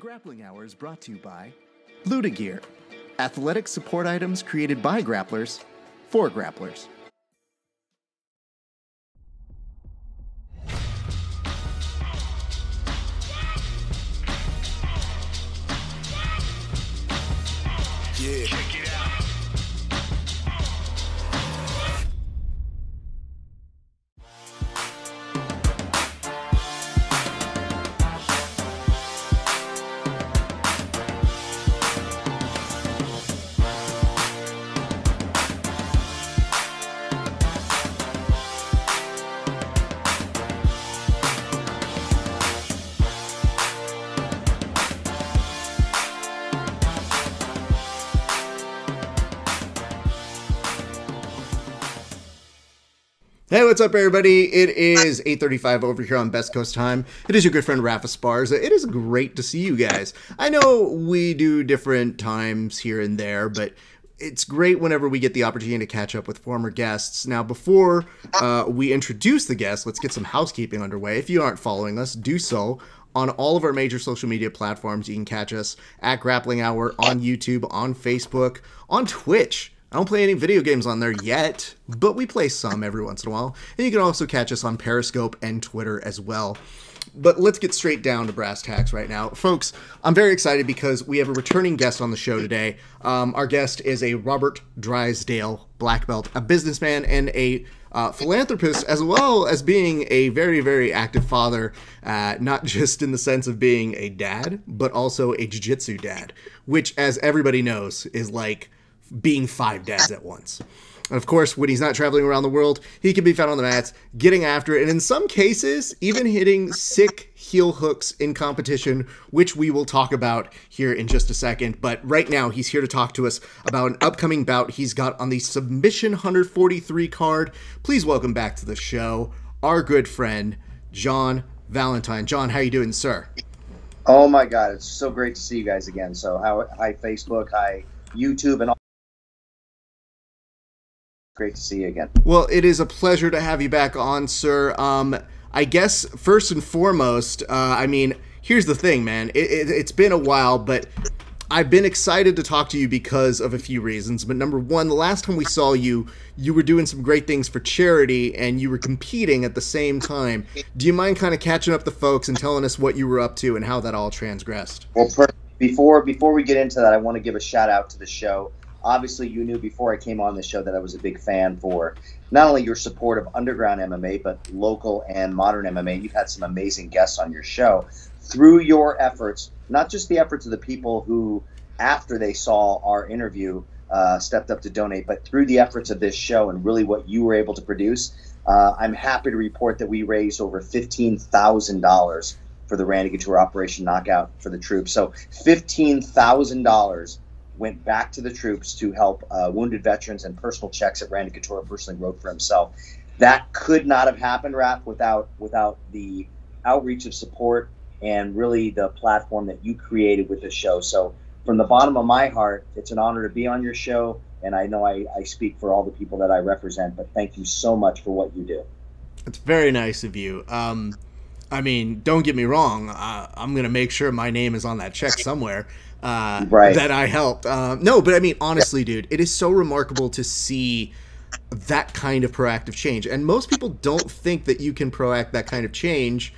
Grappling Hour is brought to you by Luda Gear, athletic support items created by grapplers for grapplers. Yeah. Check it out. Hey, what's up, everybody? It is 8:35 over here on Best Coast time. It is your good friend Rafa Sparza. It is great to see you guys. I know we do different times here and there, but it's great whenever we get the opportunity to catch up with former guests. Now, before we introduce the guests, let's get some housekeeping underway. If you aren't following us, do so on all of our major social media platforms. You can catch us at Grappling Hour on YouTube, on Facebook, on Twitch. I don't play any video games on there yet, but we play some every once in a while. And you can also catch us on Periscope and Twitter as well. But let's get straight down to brass tacks right now. Folks, I'm very excited because we have a returning guest on the show today. Our guest is a Robert Drysdale black belt, a businessman and a philanthropist, as well as being a very, very active father, not just in the sense of being a dad, but also a jiu-jitsu dad, which, as everybody knows, is like being 5 dads at once. And of course, when he's not traveling around the world, he can be found on the mats, getting after it, and in some cases, even hitting sick heel hooks in competition, which we will talk about here in just a second. But right now, he's here to talk to us about an upcoming bout he's got on the Submission 143 card. Please welcome back to the show our good friend, John Valentine. John, how you doing, sir? Oh my God, it's so great to see you guys again. So hi Facebook, hi YouTube, and all. Great to see you again. Well, it is a pleasure to have you back on, sir. I guess first and foremost, I mean, here's the thing, man. It's been a while, but I've been excited to talk to you because of a few reasons. But number one, the last time we saw you, you were doing some great things for charity, and you were competing at the same time. Do you mind kind of catching up the folks and telling us what you were up to and how that all transgressed? Well, before we get into that, I want to give a shout out to the show. Obviously, you knew before I came on the show that I was a big fan for not only your support of underground MMA, but local and modern MMA. You've had some amazing guests on your show. Through your efforts, not just the efforts of the people who, after they saw our interview, stepped up to donate, but through the efforts of this show and really what you were able to produce, I'm happy to report that we raised over $15,000 for the Randy Couture Operation Knockout for the troops. So $15,000 went back to the troops to help wounded veterans, and personal checks that Randy Couture personally wrote for himself. That could not have happened, Raph, without the outreach of support and really the platform that you created with the show. So from the bottom of my heart, it's an honor to be on your show, and I know I speak for all the people that I represent, but thank you so much for what you do. It's very nice of you. I mean, don't get me wrong. I'm going to make sure my name is on that check somewhere. Right. That I helped. No, but I mean, honestly, dude, it is so remarkable to see that kind of proactive change. And most people don't think that you can proact that kind of change,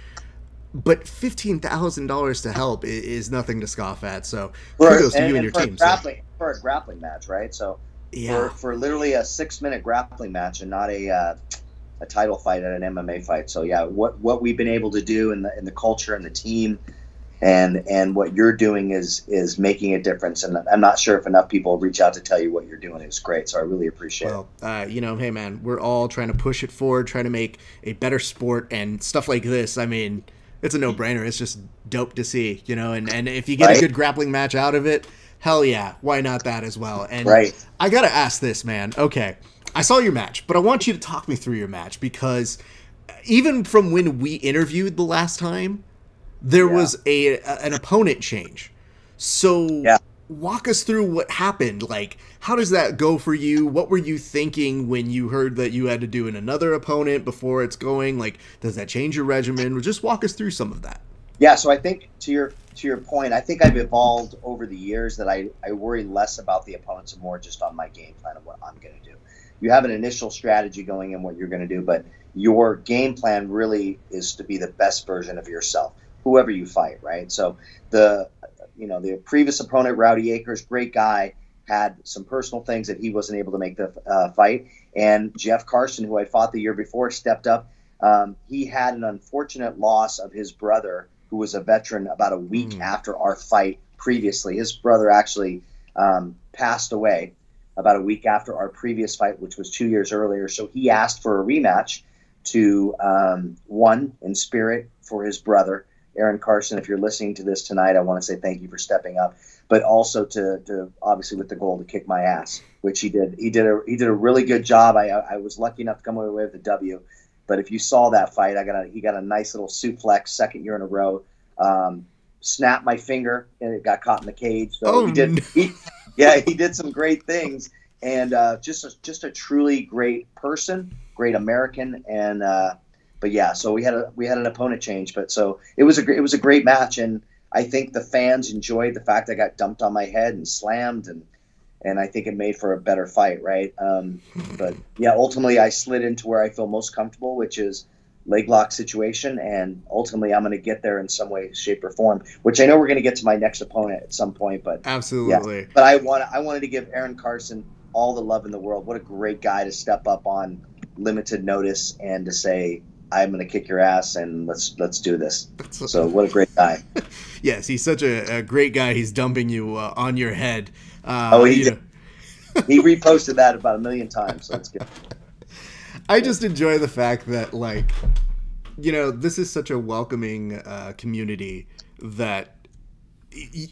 but $15,000 to help is nothing to scoff at. So kudos to you and your team. For a grappling match, right? So yeah, for literally a 6-minute grappling match and not a title fight at an MMA fight. So yeah, what we've been able to do in the culture and the team, and what you're doing is making a difference. And I'm not sure if enough people reach out to tell you what you're doing. It's great. So I really appreciate it. You know, hey man, we're all trying to push it forward, trying to make a better sport, and stuff like this. I mean, it's a no-brainer. It's just dope to see, you know, and if you get a good grappling match out of it, hell yeah, why not that as well? And I got to ask this, man. Okay, I saw your match, but I want you to talk me through your match, because even from when we interviewed the last time, there was an opponent change. So walk us through what happened. Like, how does that go for you? What were you thinking when you heard that you had to do another opponent before it's going? Like, does that change your regimen? Just walk us through some of that. Yeah, so I think to your point, I think I've evolved over the years that I worry less about the opponents and more just on my game plan of what I'm going to do. You have an initial strategy going in what you're going to do, but your game plan really is to be the best version of yourself, whoever you fight, right? So the the previous opponent, Rowdy Akers, great guy, had some personal things that he wasn't able to make the fight, and Jeff Carson, who I fought the year before, stepped up. He had an unfortunate loss of his brother, who was a veteran, about a week after our fight previously. His brother actually passed away about a week after our previous fight, which was 2 years earlier. So he asked for a rematch to, one, in spirit for his brother. Aaron Carson, if you're listening to this tonight, I want to say thank you for stepping up, but also to obviously with the goal to kick my ass, which he did. He did a really good job. I was lucky enough to come away with the W. But if you saw that fight, he got a nice little suplex, second year in a row. Snapped my finger and it got caught in the cage. So he did some great things, and just a truly great person, great American, and but yeah, so we had an opponent change, but so it was a great match, and I think the fans enjoyed the fact I got dumped on my head and slammed, and I think it made for a better fight, right? But yeah, ultimately I slid into where I feel most comfortable, which is leg lock situation, and ultimately I'm going to get there in some way, shape, or form, which I know we're going to get to my next opponent at some point, but absolutely. Yeah. But I wanted to give Aaron Carson all the love in the world. What a great guy to step up on limited notice and to say, I'm going to kick your ass and let's do this. So what a great guy. Yes, he's such a great guy. He's dumping you on your head. He reposted that about 1 million times, so it's good. I just enjoy the fact that, like, this is such a welcoming community that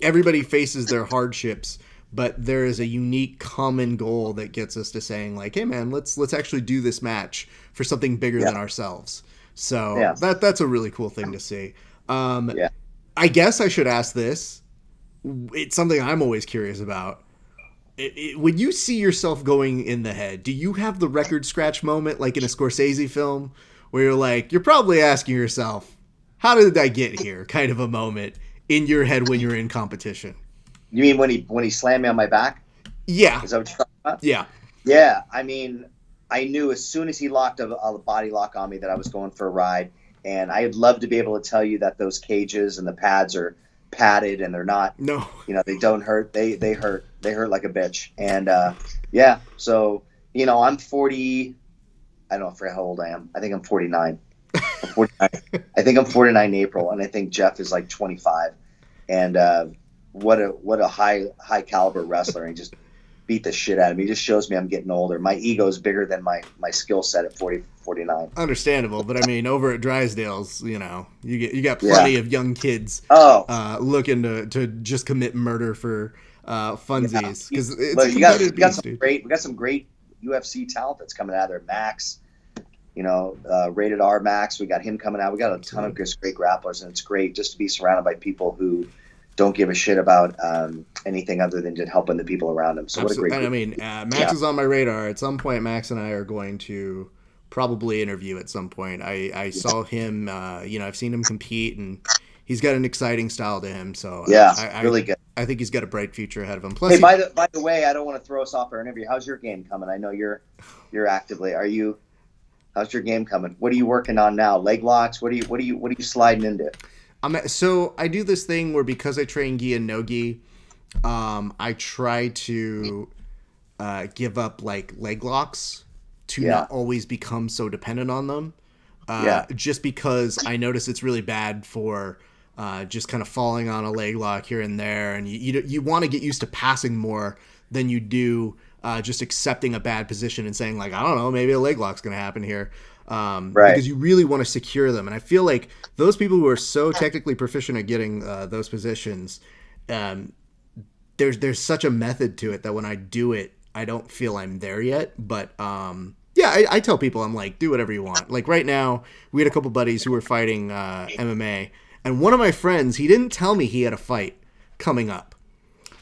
everybody faces their hardships, but there is a unique common goal that gets us to saying, like, hey man, let's actually do this match for something bigger than ourselves. So that's a really cool thing to see. I guess I should ask this. It's something I'm always curious about. When you see yourself going in the head, do you have the record scratch moment like in a Scorsese film where you're like, you're probably asking yourself, how did I get here? Kind of a moment in your head when you're in competition. You mean when he slammed me on my back? Yeah. Is that what you're talking about? Yeah. Yeah. I mean, I knew as soon as he locked a body lock on me that I was going for a ride. And I'd love to be able to tell you that those cages and the pads are padded and they're not. No. They don't hurt. They hurt. They hurt like a bitch. And so I'm 40. I don't forget how old I am. I think I'm 49. I'm 49. I think I'm 49 in April, and I think Jeff is like 25. And what a high caliber wrestler. He just beat the shit out of me. He just shows me I'm getting older. My ego is bigger than my skill set at 49. Understandable, but I mean, over at Drysdale's, you got plenty of young kids looking to just commit murder for funsies, because we got some great UFC talent that's coming out of there. Max, rated R Max, we got him coming out. We got a ton of great grapplers, and it's great just to be surrounded by people who don't give a shit about anything other than just helping the people around them. So what a great group. I mean, Max is on my radar. At some point, Max and I are going to probably interview at some point. I saw him, I've seen him compete, and he's got an exciting style to him. So really good. I think he's got a bright future ahead of him. Plus, hey, by the way, I don't want to throw us off our interview. How's your game coming? I know you're actively. How's your game coming? What are you working on now? Leg locks? What are you sliding into? So I do this thing where, because I train gi and no gi, I try to give up like leg locks to not always become so dependent on them. Just because I notice it's really bad for just kind of falling on a leg lock here and there, and you want to get used to passing more than you do just accepting a bad position and saying, like, I don't know, maybe a leg lock's going to happen here. Because you really want to secure them. And I feel like those people who are so technically proficient at getting those positions, there's such a method to it that when I do it, I don't feel I'm there yet. But I tell people, I'm like, do whatever you want. Like right now, we had a couple buddies who were fighting MMA, and one of my friends, he didn't tell me he had a fight coming up,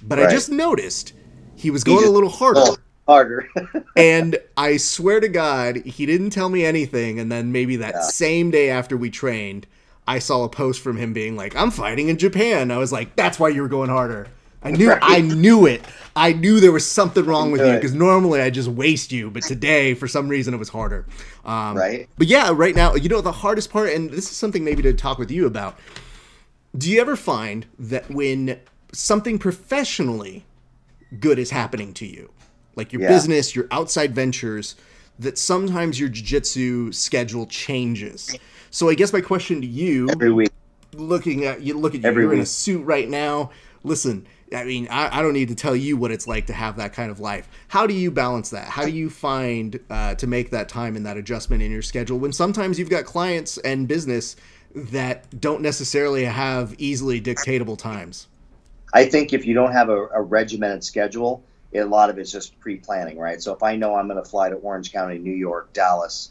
but I just noticed he was going a little harder. And I swear to God, he didn't tell me anything. And then maybe that same day after we trained, I saw a post from him being like, I'm fighting in Japan. I was like, that's why you were going harder. I knew it. I knew there was something wrong with you because normally I just waste you, but today for some reason it was harder. Right. But yeah, right now, the hardest part, and this is something maybe to talk with you about. Do you ever find that when something professionally good is happening to you, like your business, your outside ventures, that sometimes your jiu-jitsu schedule changes? So I guess my question to you, every week, look at you, you're in a suit right now. Listen, I mean, I don't need to tell you what it's like to have that kind of life. How do you balance that? How do you find to make that time and that adjustment in your schedule when sometimes you've got clients and business that don't necessarily have easily dictatable times? I think if you don't have a regimented schedule, a lot of it's just pre-planning, right? So if I know I'm going to fly to Orange County, New York, Dallas,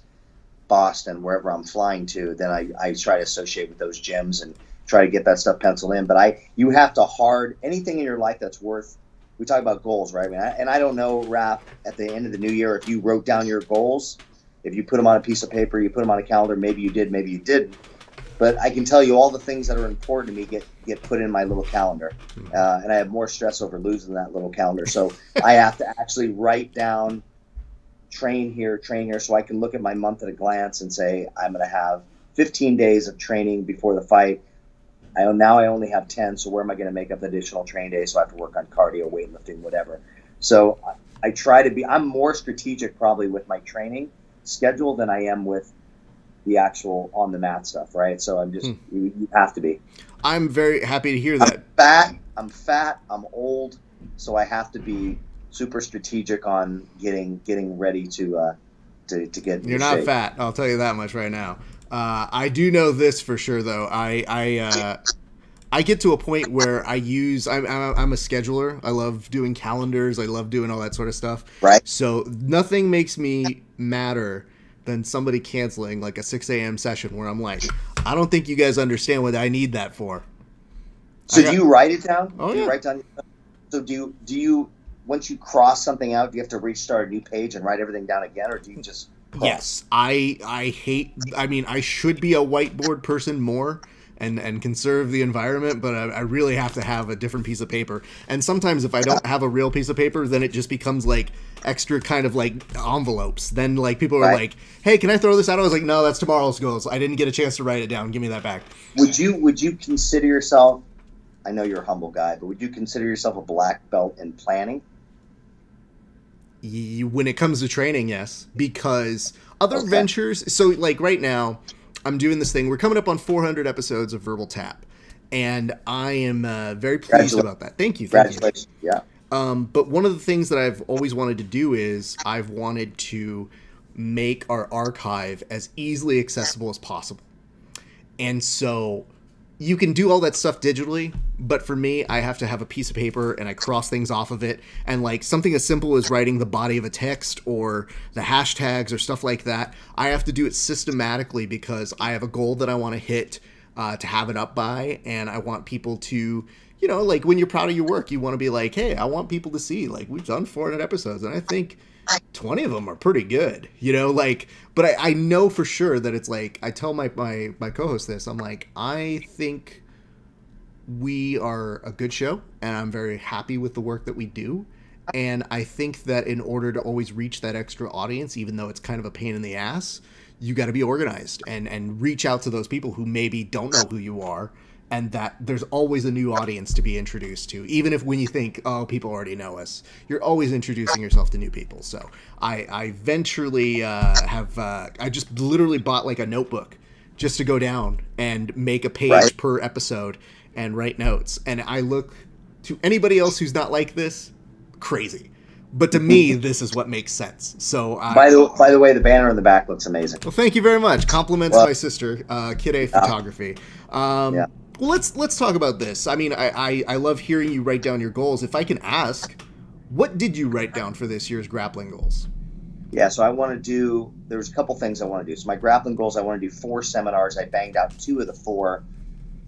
Boston, wherever I'm flying to, then I try to associate with those gyms and try to get that stuff penciled in. But you have to anything in your life that's worth. We talk about goals, right? I don't know, Raph, at the end of the new year, if you wrote down your goals, if you put them on a piece of paper, you put them on a calendar, maybe you did, maybe you didn't. But I can tell you all the things that are important to me get put in my little calendar. And I have more stress over losing that little calendar. So I have to actually write down, train here, so I can look at my month at a glance and say, I'm going to have 15 days of training before the fight. I only have 10, so where am I going to make up the additional training days? So I have to work on cardio, weightlifting, whatever. So I try to I'm more strategic probably with my training schedule than I am with the actual on the mat stuff, right? So I'm just you have to be. I'm very happy to hear that. I'm fat, I'm old, so I have to be super strategic on getting ready to get. You're not fat, I'll tell you that much right now. I do know this for sure, though. I get to a point where I'm a scheduler. I love doing calendars. I love doing all that sort of stuff. Right. So nothing makes me madder than somebody canceling like a 6 a.m. session where I'm like, I don't think you guys understand what I need that for. So do you write it down? Oh, do you yeah. write down? So do you once you cross something out, do you have to restart a new page and write everything down again, or do you just cross? Yes. I should be a whiteboard person more and conserve the environment, but I really have to have a different piece of paper. And sometimes if I don't have a real piece of paper, then it just becomes like extra kind of like envelopes. Then like people are like, hey, can I throw this out? I was like, no, that's tomorrow's goals. I didn't get a chance to write it down. Give me that back. Would you consider yourself, I know you're a humble guy, but would you consider yourself a black belt in planning? When it comes to training, yes, because other ventures. So like right now, I'm doing this thing. We're coming up on 400 episodes of Verbal Tap, and I am very pleased about that. Thank you. Congratulations. Yeah. But one of the things that I've always wanted to do is I've wanted to make our archive as easily accessible as possible. And so you can do all that stuff digitally, but for me, I have to have a piece of paper and I cross things off of it. And like something as simple as writing the body of a text or the hashtags or stuff like that, I have to do it systematically because I have a goal that I want to hit to have it up by. And I want people to, like when you're proud of your work, you want to be like, hey, I want people to see, like, we've done 400 episodes and I think 20 of them are pretty good, but I know for sure that it's like, I tell my co-host this, I'm like, I think we are a good show and I'm very happy with the work that we do. And I think that in order to always reach that extra audience, even though it's kind of a pain in the ass, you got to be organized and reach out to those people who maybe don't know who you are. And that there's always a new audience to be introduced to. Even if when you think, oh, people already know us, you're always introducing yourself to new people. So I eventually I just literally bought like a notebook just to go down and make a page per episode and write notes. And I look to anybody else who's not like this, crazy. But to me, this is what makes sense. So by the way, the banner in the back looks amazing. Well, thank you very much. Compliments my sister, Kid A Photography. Yeah. Well, let's talk about this. I mean, I love hearing you write down your goals. If I can ask, what did you write down for this year's grappling goals? Yeah, so there's a couple things I want to do. So my grappling goals, I want to do 4 seminars. I banged out 2 of the 4.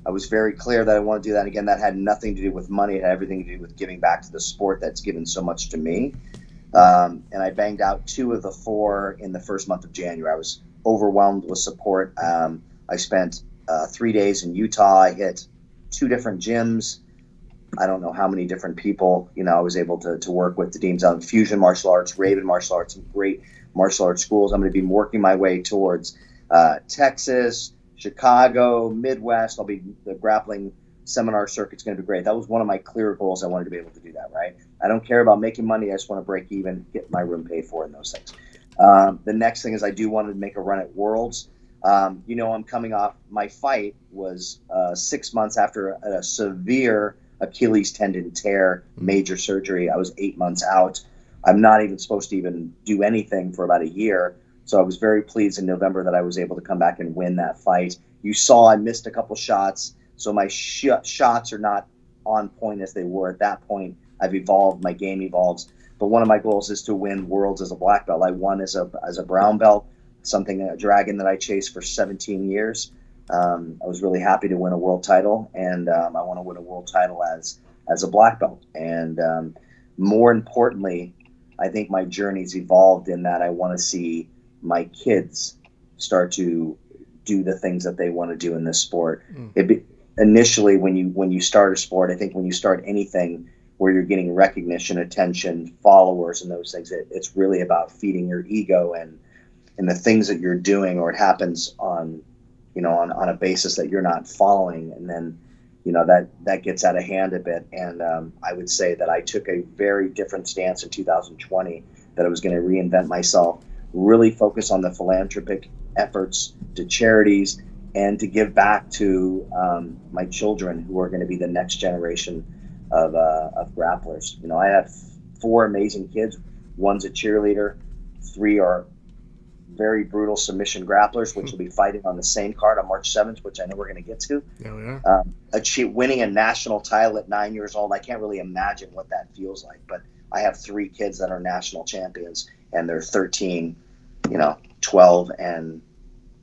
I was very clear that I want to do that. Again, that had nothing to do with money. It had everything to do with giving back to the sport that's given so much to me. And I banged out 2 of the 4 in the first month of January. I was overwhelmed with support. I spent 3 days in Utah. I hit 2 different gyms. I don't know how many different people, I was able to work with the teams on Fusion Martial Arts, Raven Martial Arts, some great martial arts schools. I'm going to be working my way towards Texas, Chicago, Midwest. The grappling seminar circuit's going to be great. That was one of my clear goals. I wanted to be able to do that, right? I don't care about making money. I just want to break even, get my room paid for, and those things. The next thing is I do want to make a run at Worlds. I'm coming off, my fight was 6 months after a severe Achilles tendon tear, major surgery. I was 8 months out. I'm not even supposed to even do anything for about a year. So I was very pleased in November that I was able to come back and win that fight. You saw I missed a couple shots, so my shots are not on point as they were at that point. I've evolved, my game evolves. But one of my goals is to win Worlds as a black belt. I won as a brown belt, a dragon that I chased for 17 years. I was really happy to win a world title, and I want to win a world title as a black belt. And more importantly, I think my journey's evolved in that I want to see my kids start to do the things that they want to do in this sport. Initially, when you start a sport, I think when you start anything where you're getting recognition, attention, followers, and those things, it's really about feeding your ego and the things that you're doing, or it happens on a basis that you're not following, and then that gets out of hand a bit. And I would say that I took a very different stance in 2020, that I was going to reinvent myself, really focus on the philanthropic efforts to charities, and to give back to my children, who are going to be the next generation of grapplers. I have 4 amazing kids. One's a cheerleader, 3 are very brutal submission grapplers, which will be fighting on the same card on March 7th, which I know we're going to get to. Yeah, we are. Winning a national title at 9 years old, I can't really imagine what that feels like. But I have 3 kids that are national champions, and they're 13, 12, and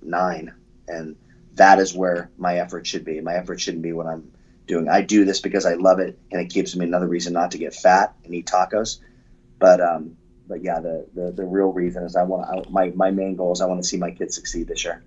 9. And that is where my effort should be. My effort shouldn't be what I'm doing. I do this because I love it, and it gives me another reason not to get fat and eat tacos. But yeah, the real reason is my main goal is I want to see my kids succeed this year.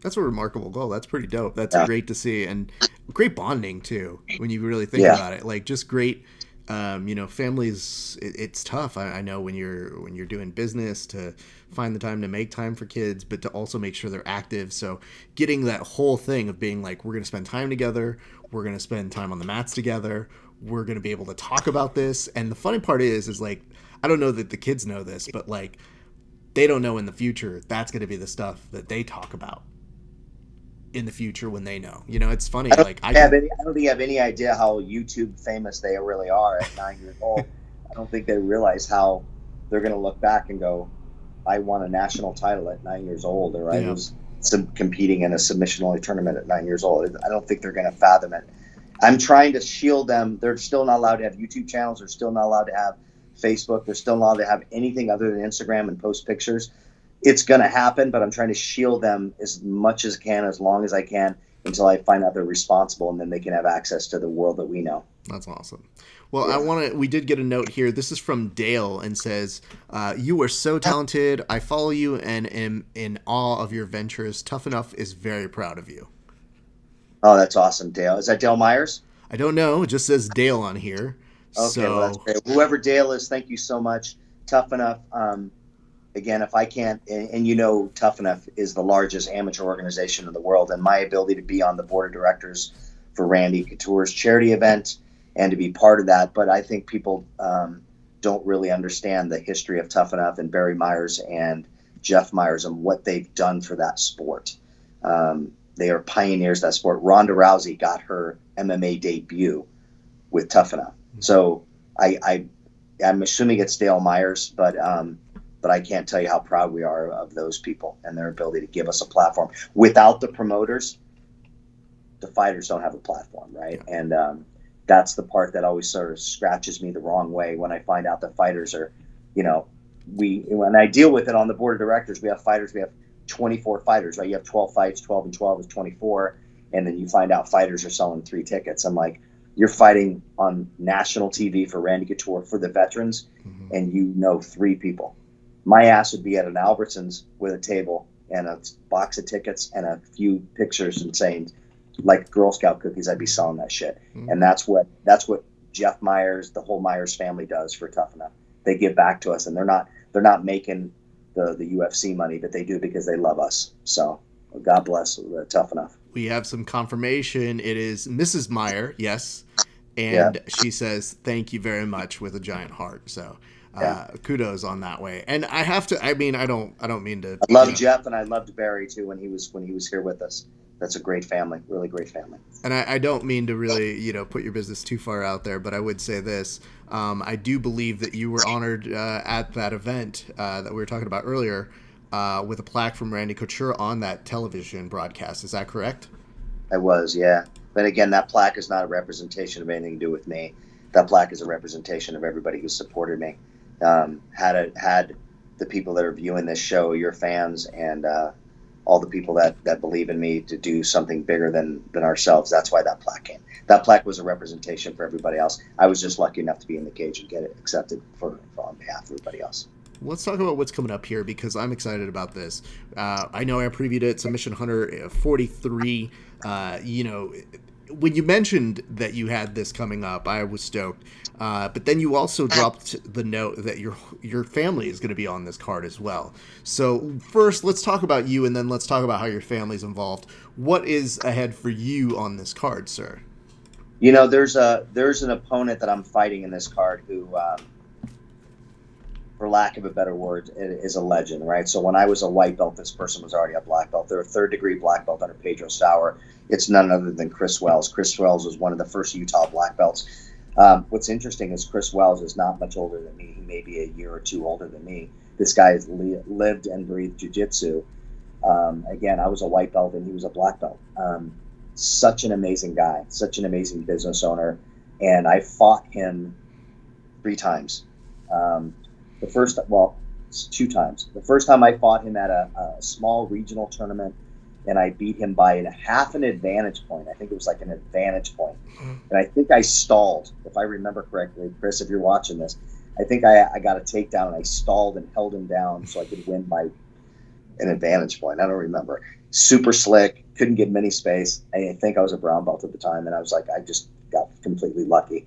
That's a remarkable goal. That's pretty dope. That's great to see, and great bonding too, when you really think about it. Like, just great. Families. It's tough. I know when you're doing business, to find the time to make time for kids, but to also make sure they're active. So getting that whole thing of being like, we're going to spend time together. We're going to spend time on the mats together. We're going to be able to talk about this. And the funny part is like, I don't know that the kids know this, but like, they don't know in the future that's going to be the stuff that they talk about in the future when they know. It's funny. I don't think you have any idea how YouTube famous they really are at 9 years old. I don't think they realize how they're going to look back and go, I won a national title at 9 years old, or I was competing in a submission-only tournament at 9 years old. I don't think they're going to fathom it. I'm trying to shield them. They're still not allowed to have YouTube channels. They're still not allowed to have Facebook. They're still not allowed to have anything other than Instagram and post pictures. It's going to happen, but I'm trying to shield them as much as I can, as long as I can, until I find out they're responsible, and then they can have access to the world that we know. That's awesome. Well, we did get a note here. This is from Dale, and says, you are so talented. I follow you and am in awe of your ventures. Tough Enough is very proud of you. Oh, that's awesome, Dale. Is that Dale Myers? I don't know. It just says Dale on here. Okay, well, that's great. Whoever Dale is, thank you so much. Tough Enough. Again, if I can't, and Tough Enough is the largest amateur organization in the world, and my ability to be on the board of directors for Randy Couture's charity event and to be part of that. But I think people don't really understand the history of Tough Enough and Barry Myers and Jeff Myers and what they've done for that sport. They are pioneers of that sport. Ronda Rousey got her MMA debut with Tough Enough. So I'm assuming it's Dale Myers, but I can't tell you how proud we are of those people and their ability to give us a platform. Without the promoters, the fighters don't have a platform, right? Yeah. And that's the part that always sort of scratches me the wrong way when I find out that fighters are, when I deal with it on the board of directors, we have fighters, we have 24 fighters, right? You have 12 fights, 12 and 12 is 24. And then you find out fighters are selling 3 tickets. I'm like, you're fighting on national TV for Randy Couture for the veterans, and 3 people. My ass would be at an Albertsons with a table and a box of tickets and a few pictures and saying, like Girl Scout cookies, I'd be selling that shit. Mm-hmm. And that's what Jeff Myers, the whole Myers family does for Tough Enough. They give back to us, and they're not making the UFC money, but they do because they love us. So God bless Tough Enough. We have some confirmation. It is Mrs. Meyer, yes. And she says, thank you very much with a giant heart. So kudos on that way. And I have to, I mean, I don't mean to. I love Jeff, and I loved Barry too when he was here with us. That's a great family, really great family. And I don't mean to really, put your business too far out there, but I would say this. I do believe that you were honored at that event that we were talking about earlier with a plaque from Randy Couture on that television broadcast. Is that correct? I was, yeah. But again, that plaque is not a representation of anything to do with me. That plaque is a representation of everybody who supported me. Had the people that are viewing this show, your fans, and all the people that believe in me to do something bigger than ourselves. That's why that plaque came. That plaque was a representation for everybody else. I was just lucky enough to be in the cage and get it accepted on behalf of everybody else. Let's talk about what's coming up here, because I'm excited about this. I know I previewed it, Submission Hunter 43. When you mentioned that you had this coming up, I was stoked. But then you also dropped the note that your family is going to be on this card as well. So first, let's talk about you, and then let's talk about how your family's involved. What is ahead for you on this card, sir? There's an opponent that I'm fighting in this card who, for lack of a better word, is a legend, right? So when I was a white belt, this person was already a black belt. They're a third-degree black belt under Pedro Sauer. It's none other than Chris Wells. Chris Wells was one of the first Utah black belts. What's interesting is Chris Wells is not much older than me. He may be a year or two older than me. This guy has lived and breathed jiu-jitsu. Again, I was a white belt and he was a black belt. Such an amazing guy, such an amazing business owner. And I fought him 3 times. It's 2 times. The first time I fought him at a small regional tournament, and I beat him by half an advantage point. I think it was like an advantage point. And I think I stalled, if I remember correctly. Chris, if you're watching this, I think I got a takedown, and I stalled and held him down so I could win by an advantage point. I don't remember. Super slick, couldn't give him any space. I think I was a brown belt at the time, and I was like, I just got completely lucky.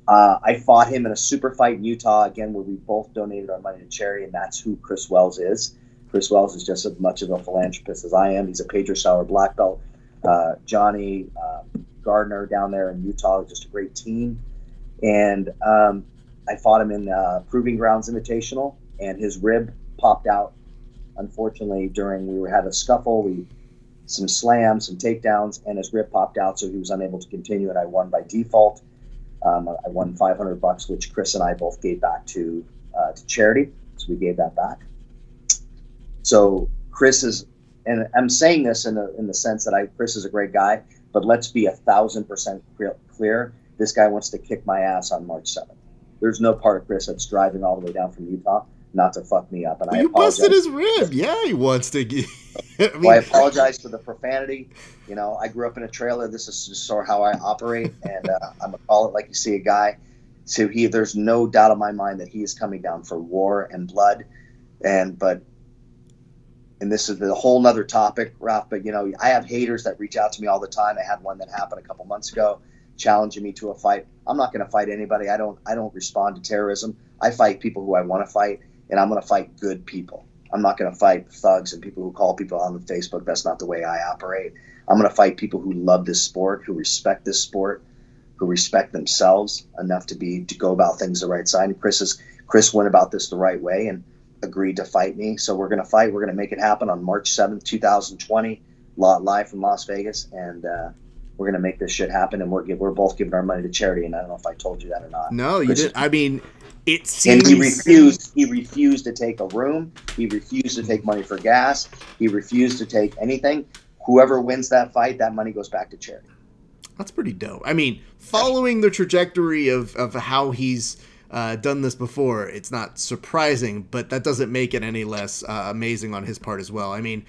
I fought him in a super fight in Utah, again, where we both donated our money to charity, and that's who Chris Wells is. Chris Wells is just as much of a philanthropist as I am. He's a Pedro Sauer black belt. Johnny Gardner down there in Utah is just a great team. And I fought him in Proving Grounds Invitational, and his rib popped out. Unfortunately, we had a scuffle, some slams, some takedowns, and his rib popped out, so he was unable to continue, and I won by default. I won $500, which Chris and I both gave back to charity, so we gave that back. So Chris is, and I'm saying this in the sense that Chris is a great guy, but let's be 1,000% clear. This guy wants to kick my ass on March 7th. There's no part of Chris that's driving all the way down from Utah not to fuck me up. And I apologize. You busted his rib. Yeah, he wants to. I apologize for the profanity. I grew up in a trailer. This is just sort of how I operate, and I'm gonna call it like you see a guy. So there's no doubt in my mind that he is coming down for war and blood, and this is a whole nother topic, Ralph. But I have haters that reach out to me all the time. I had one that happened a couple months ago, challenging me to a fight. I'm not going to fight anybody. I don't respond to terrorism. I fight people who I want to fight, and I'm going to fight good people. I'm not going to fight thugs and people who call people on Facebook. That's not the way I operate. I'm going to fight people who love this sport, who respect this sport, who respect themselves enough to go about things the right side. And Chris went about this the right way and agreed to fight me. So we're going to fight. We're going to make it happen on March 7th, 2020, live from Las Vegas, and we're going to make this shit happen. And we're both giving our money to charity. And I don't know if I told you that or not. No, you didn't. I mean, it seems. And he refused to take a room. He refused to take money for gas. He refused to take anything. Whoever wins that fight, that money goes back to charity. That's pretty dope. I mean, following the trajectory of how he's done this before, it's not surprising, but that doesn't make it any less amazing on his part as well. I mean,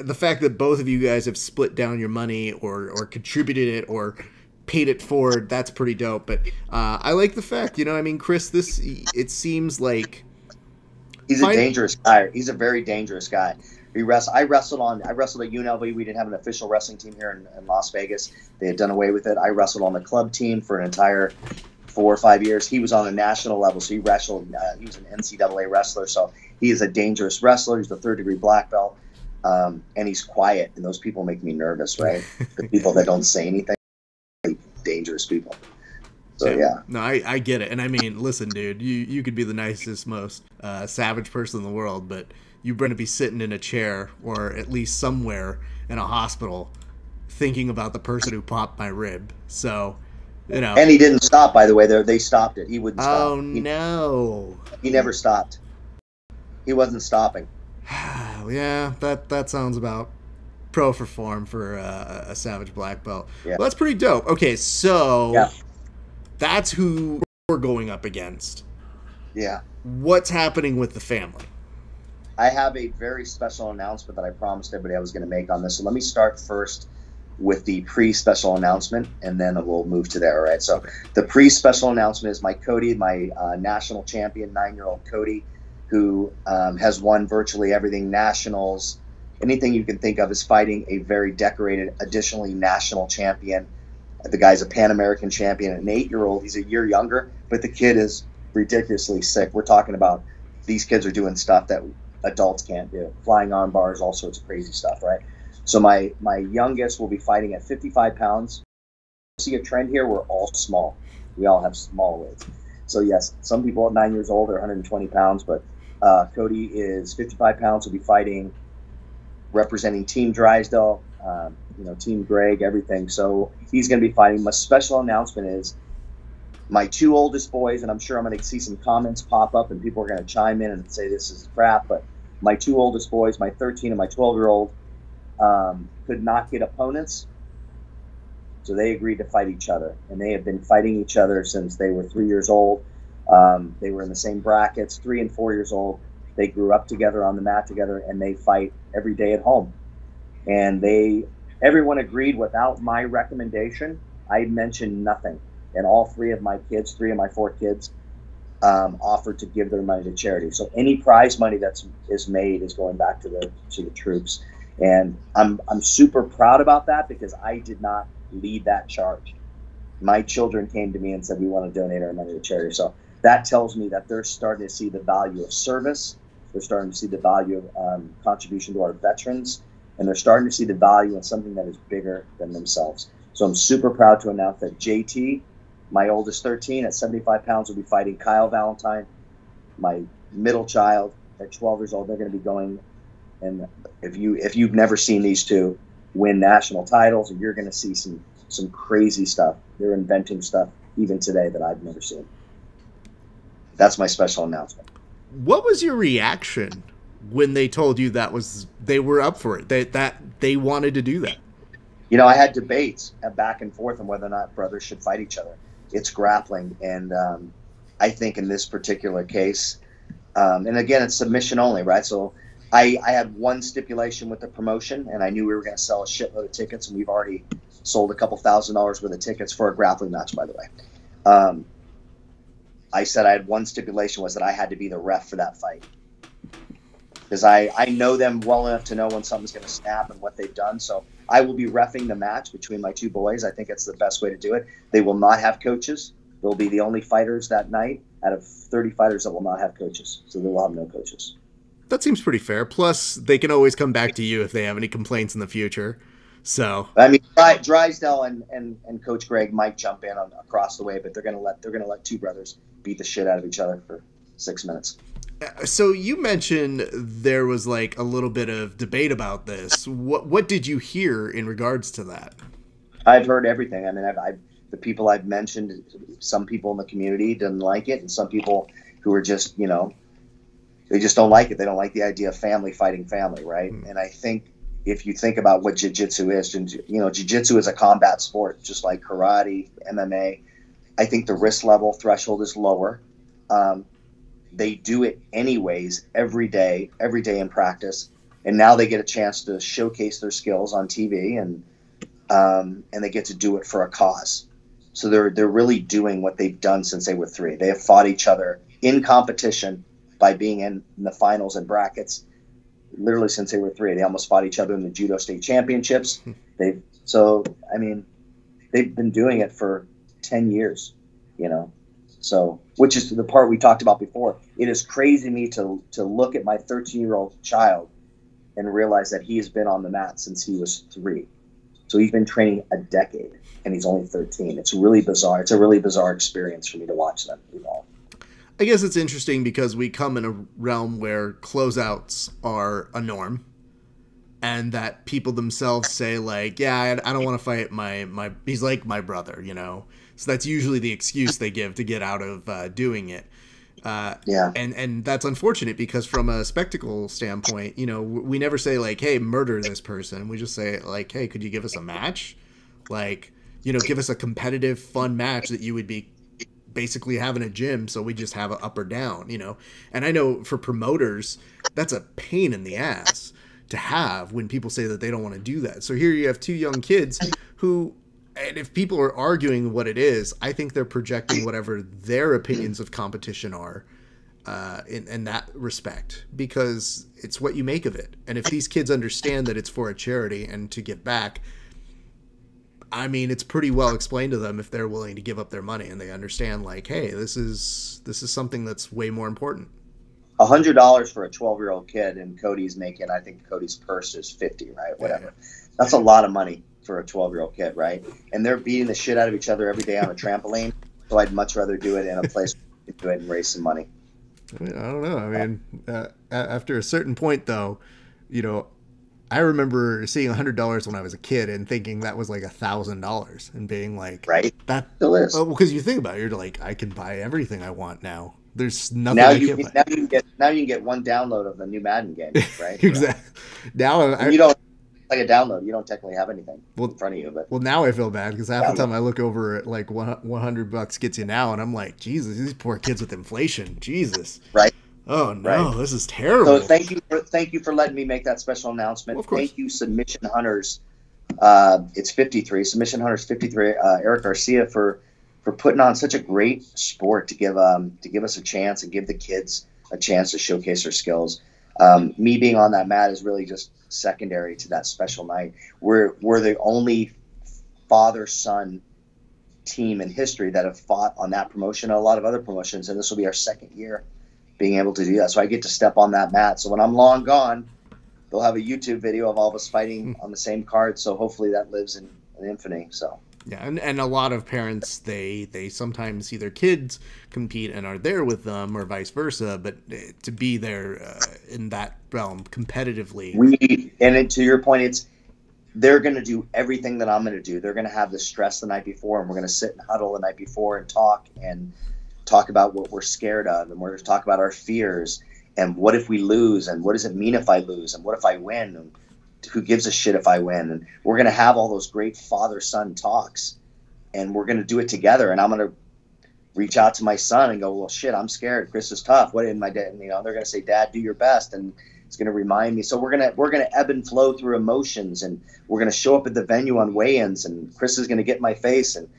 the fact that both of you guys have split down your money or contributed it or paid it forward, that's pretty dope. But I like the fact, Chris, it seems like... He's a dangerous guy. He's a very dangerous guy. I wrestled at UNLV. We didn't have an official wrestling team here in Las Vegas. They had done away with it. I wrestled on the club team for an entire 4 or 5 years. He was on a national level, so he wrestled. He was an NCAA wrestler, so he is a dangerous wrestler. He's a 3rd-degree black belt, and he's quiet. And those people make me nervous, right? The people that don't say anything, dangerous people. So yeah. No, I get it. And I mean, listen, dude, you could be the nicest, most savage person in the world, but you're going to be sitting in a chair or at least somewhere in a hospital thinking about the person who popped my rib. So, you know. And he didn't stop, by the way. They stopped it. He wouldn't stop. Oh, no. He never stopped. He wasn't stopping. Yeah, that sounds about pro for form for a savage black belt. Yeah. Well, that's pretty dope. Okay, so yeah. That's who we're going up against. Yeah. What's happening with the family? I have a very special announcement that I promised everybody I was going to make on this. So let me start first with the pre-special announcement, and then we'll move to there, all right? So the pre-special announcement is my Cody, my national champion, 9-year-old Cody, who has won virtually everything, nationals, anything you can think of, is fighting a very decorated, additionally national champion. The guy's a Pan-American champion, an 8-year-old. He's a year younger, but the kid is ridiculously sick. We're talking about these kids are doing stuff that adults can't do, flying on bars, all sorts of crazy stuff, right? So my youngest will be fighting at 55 pounds. See a trend here? We're all small. We all have small weights. So yes, some people at 9 years old are 120 pounds, but Cody is 55 pounds. Will be fighting, representing Team Drysdale, Team Greg, everything. So he's going to be fighting. My special announcement is my 2 oldest boys, and I'm sure I'm going to see some comments pop up and people are going to chime in and say this is crap, but my 2 oldest boys, my 13 and my 12-year-old, could not get opponents. So they agreed to fight each other, and they have been fighting each other since they were 3 years old. They were in the same brackets, 3 and 4 years old. They grew up together on the mat together, and they fight every day at home. And everyone agreed without my recommendation. I mentioned nothing. And all 3 of my 4 kids, offered to give their money to charity. So any prize money that is made is going back to the troops. And I'm super proud about that because I did not lead that charge. My children came to me and said, we want to donate our money to charity. So that tells me that they're starting to see the value of service. They're starting to see the value of contribution to our veterans. And they're starting to see the value in something that is bigger than themselves. So I'm super proud to announce that JT, my oldest 13 at 75 pounds, will be fighting Kyle Valentine. My middle child at 12 years old, they're going to be going. And if you've never seen these two win national titles, you're going to see some crazy stuff. They're inventing stuff even today that I've never seen. That's my special announcement. What was your reaction when they told you they were up for it, that they wanted to do that? I had debates back and forth on whether or not brothers should fight each other. It's grappling, and I think in this particular case, and again, it's submission only, right? So I had one stipulation with the promotion, and I knew we were going to sell a shitload of tickets, and we've already sold a couple $1,000s worth of tickets for a grappling match, by the way. I said I had one stipulation, was that I had to be the ref for that fight. Because I know them well enough to know when something's going to snap and what they've done. So I will be reffing the match between my 2 boys. I think it's the best way to do it. They will not have coaches. They'll be the only fighters that night out of 30 fighters that will not have coaches. So they will have no coaches. That seems pretty fair. Plus, they can always come back to you if they have any complaints in the future. So I mean, Drysdale and Coach Greg might jump in across the way, but they're gonna let 2 brothers beat the shit out of each other for 6 minutes. So you mentioned there was like a little bit of debate about this. What did you hear in regards to that? I've heard everything. I mean, the people I've mentioned, some people in the community didn't like it, and some people who are just, they just don't like it. They don't like the idea of family fighting family, right? And I think if you think about what jiu-jitsu is, jiu-jitsu is a combat sport, just like karate, MMA. I think the risk level threshold is lower. They do it anyways every day in practice, and now they get a chance to showcase their skills on TV, and they get to do it for a cause. So they're really doing what they've done since they were 3. They have fought each other in competition by being in the finals and brackets literally since they were 3. They almost fought each other in the judo state championships. They've been doing it for 10 years, you know. So, which is the part we talked about before. It is crazy to me to look at my 13-year-old child and realize that he has been on the mat since he was 3. So he's been training a decade, and he's only 13. It's really bizarre. It's a really bizarre experience for me to watch them evolve. I guess it's interesting because we come in a realm where closeouts are a norm, and that people themselves say, like, yeah, I don't want to fight my he's like my brother, you know. So that's usually the excuse they give to get out of doing it. Yeah. And that's unfortunate because from a spectacle standpoint, you know, we never say, like, hey, murder this person. We just say, like, hey, could you give us a match? Like, you know, give us a competitive, fun match that you would be basically having a gym, so we just have an up or down, you know. And I know for promoters, that's a pain in the ass to have when people say that they don't want to do that. So here you have 2 young kids who, and if people are arguing what it is, I think they're projecting whatever their opinions of competition are in that respect, because it's what you make of it. And if these kids understand that it's for a charity and to give back, I mean, it's pretty well explained to them if they're willing to give up their money and they understand, like, hey, this is something that's way more important. $100 for a 12-year-old kid, and Cody's making, I think Cody's purse is 50, right? Whatever. Yeah. That's a lot of money for a 12-year-old kid, right? And they're beating the shit out of each other every day on a trampoline. So I'd much rather do it in a place where you can do it and raise some money. I don't know. I mean, after a certain point, though, you know, I remember seeing $100 when I was a kid and thinking that was like $1,000 and being like, right? That still is. Well, because you think about it, you're like, I can buy everything I want now. There's nothing now I you can't now buy. you can get one download of the new Madden game, right? Exactly. Now you don't like a download. You don't technically have anything in front of you. But now I feel bad because half the time I look over at like $100 gets you now, and I'm like, Jesus, these poor kids with inflation. Jesus. Right. Oh no, This is terrible. So thank you for letting me make that special announcement. Well, of course. Thank you, Submission Hunters. It's 53. Submission Hunters 53. Eric Garcia for putting on such a great sport to give us a chance and give the kids a chance to showcase their skills. Me being on that mat is really just secondary to that special night. We're the only father-son team in history that have fought on that promotion and a lot of other promotions, and this will be our 2nd year being able to do that. So I get to step on that mat. So when I'm long gone, they'll have a YouTube video of all of us fighting on the same card. So hopefully that lives in infamy. So yeah, and a lot of parents, they sometimes see their kids compete and are there with them, or vice versa. But to be there in that realm competitively, to your point, they're going to do everything that I'm going to do. They're going to have the stress the night before, and we're going to sit and huddle the night before and talk about what we're scared of, and we're going to talk about our fears and what if we lose, and what does it mean if I lose, and what if I win, and who gives a shit if I win. And we're going to have all those great father-son talks, and we're going to do it together. And I'm going to reach out to my son and go, well, shit, I'm scared. Chris is tough. What did my dad, they're going to say, Dad, do your best. And it's going to remind me. So we're going to ebb and flow through emotions, and we're going to show up at the venue on weigh-ins, and Chris is going to get in my face, and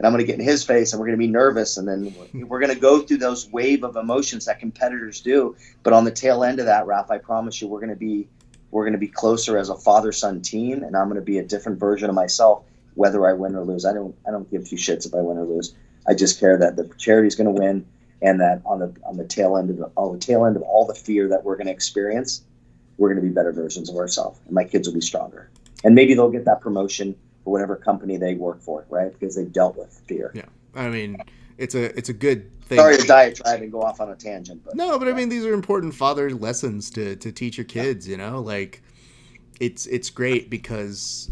I'm going to get in his face, and we're going to be nervous. And then we're going to go through those wave of emotions that competitors do. But on the tail end of that, Raph, I promise you, we're going to be closer as a father-son team, and I'm going to be a different version of myself, whether I win or lose. I don't give 2 shits if I win or lose. I just care that the charity is going to win, and that on the tail end of all the fear that we're going to experience, we're going to be better versions of ourselves, and my kids will be stronger. And maybe they'll get that promotion for whatever company they work for, right? Because they've dealt with fear. Yeah, I mean, it's a good thing. Sorry to diatribe and go off on a tangent, but no, but I mean, these are important father lessons to teach your kids. You know, like it's great because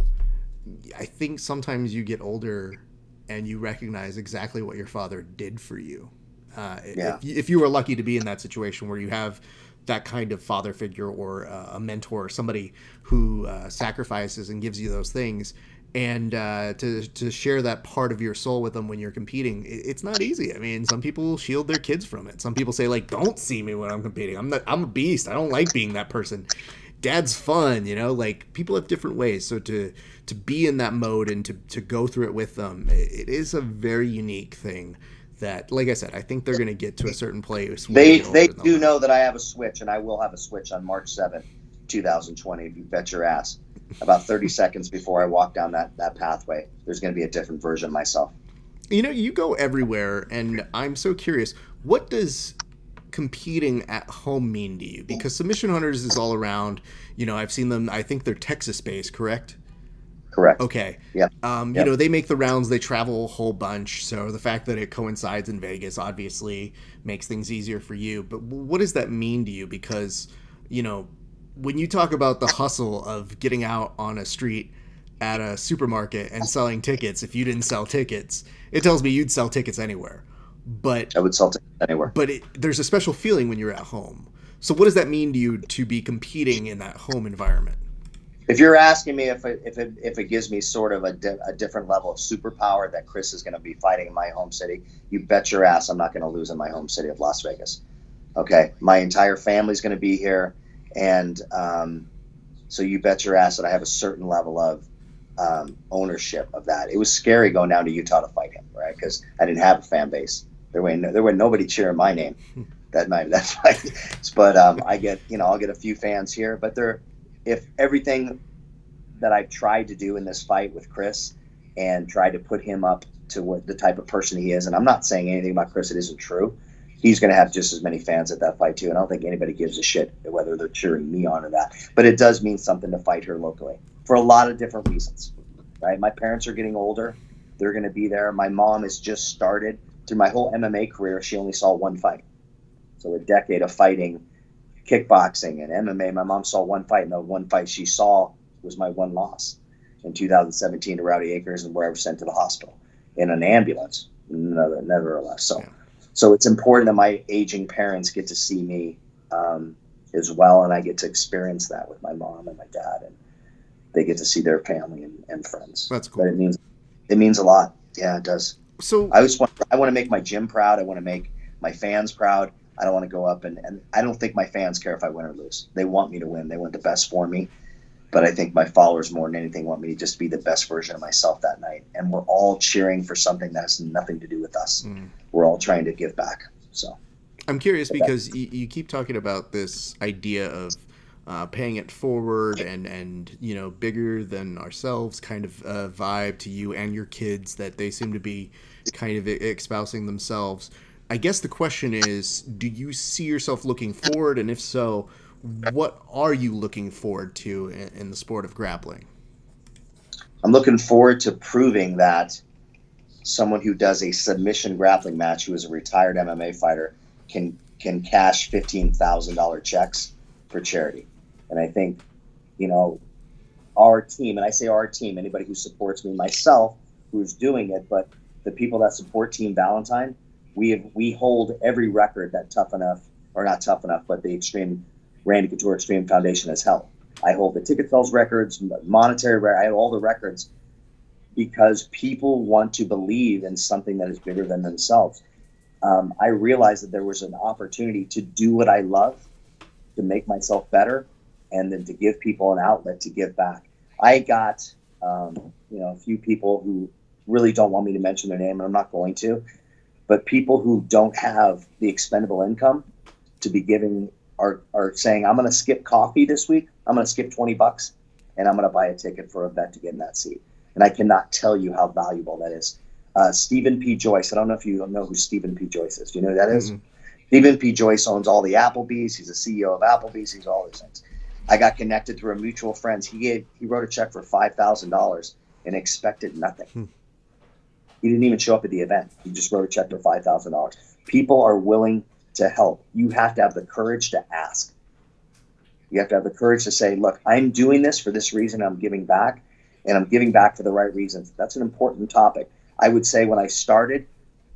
I think sometimes you get older and you recognize exactly what your father did for you. If you were lucky to be in that situation where you have that kind of father figure or a mentor, somebody who sacrifices and gives you those things, and to share that part of your soul with them when you're competing, it's not easy. I mean, some people shield their kids from it. Some people say, like, don't see me when I'm competing. I'm a beast. I don't like being that person. Dad's fun, you know, like people have different ways. So to be in that mode and to go through it with them, it is a very unique thing that, like I said, I think they're going to get to a certain place. They do know that I have a switch, and I will have a switch on March 7th. 2020. You bet your ass. About 30 seconds before I walk down that pathway, there's going to be a different version of myself. You know, you go everywhere, and I'm so curious. What does competing at home mean to you? Because Submission Hunters is all around. You know, I've seen them. I think they're Texas-based, correct? Correct. Okay. Yeah. You know, they make the rounds. They travel a whole bunch. So the fact that it coincides in Vegas obviously makes things easier for you. But what does that mean to you? Because, you know, when you talk about the hustle of getting out on a street at a supermarket and selling tickets, if you didn't sell tickets, it tells me you'd sell tickets anywhere. But I would sell tickets anywhere. But there's a special feeling when you're at home. So what does that mean to you to be competing in that home environment? If you're asking me if it gives me sort of a different level of superpower that Chris is going to be fighting in my home city, you bet your ass I'm not going to lose in my home city of Las Vegas. Okay, my entire family's going to be here, and so you bet your ass that I have a certain level of ownership of that. It was scary going down to Utah to fight him, right? Because I didn't have a fan base. There were nobody cheering my name that night. That fight, but I'll get a few fans here, but if everything that I've tried to do in this fight with Chris and tried to put him up to what the type of person he is, and I'm not saying anything about Chris that isn't true, he's going to have just as many fans at that fight too, and I don't think anybody gives a shit whether they're cheering me on or that. But it does mean something to fight here locally for a lot of different reasons, right? My parents are getting older. They're going to be there. My mom has just started. Through my whole MMA career, she only saw one fight. So a decade of fighting kickboxing and MMA, my mom saw one fight, and the one fight she saw was my one loss in 2017 to Rowdy Acres, and where I was sent to the hospital in an ambulance, nevertheless. So it's important that my aging parents get to see me as well, and I get to experience that with my mom and my dad, and they get to see their family and friends. That's cool. But it means a lot. Yeah, it does. So I want to make my gym proud. I want to make my fans proud. I don't want to go up and I don't think my fans care if I win or lose. They want me to win. They want the best for me. But I think my followers more than anything want me to just be the best version of myself that night. And we're all cheering for something that has nothing to do with us. We're all trying to give back. So I'm curious because you keep talking about this idea of paying it forward and you know, bigger than ourselves kind of vibe to you and your kids that they seem to be kind of espousing themselves. I guess the question is, do you see yourself looking forward? And if so, what are you looking forward to in the sport of grappling? I'm looking forward to proving that someone who does a submission grappling match, who is a retired MMA fighter, can cash $15,000 checks for charity. And I think, you know, our team, and I say our team, anybody who supports me, myself, who's doing it, but the people that support Team Valentine, we hold every record that Tough Enough, or not Tough Enough, but the Randy Couture Extreme Foundation has held. I hold the ticket sales records, monetary, I have all the records, because people want to believe in something that is bigger than themselves. I realized that there was an opportunity to do what I love, to make myself better, and then to give people an outlet to give back. I got a few people who really don't want me to mention their name, and I'm not going to, but people who don't have the expendable income to be giving are saying, I'm going to skip coffee this week. I'm going to skip $20 and I'm going to buy a ticket for a bet to get in that seat. And I cannot tell you how valuable that is. Stephen P. Joyce. I don't know if you know who Stephen P. Joyce is. Do you know who that is? Stephen P. Joyce owns all the Applebee's. He's the CEO of Applebee's. He's all these things. I got connected through a mutual friend. He wrote a check for $5,000 and expected nothing. He didn't even show up at the event. He just wrote a check for $5,000. People are willing to help. You have to have the courage to ask. You have to have the courage to say, look, I'm doing this for this reason. I'm giving back, and I'm giving back for the right reasons. That's an important topic. I would say when I started,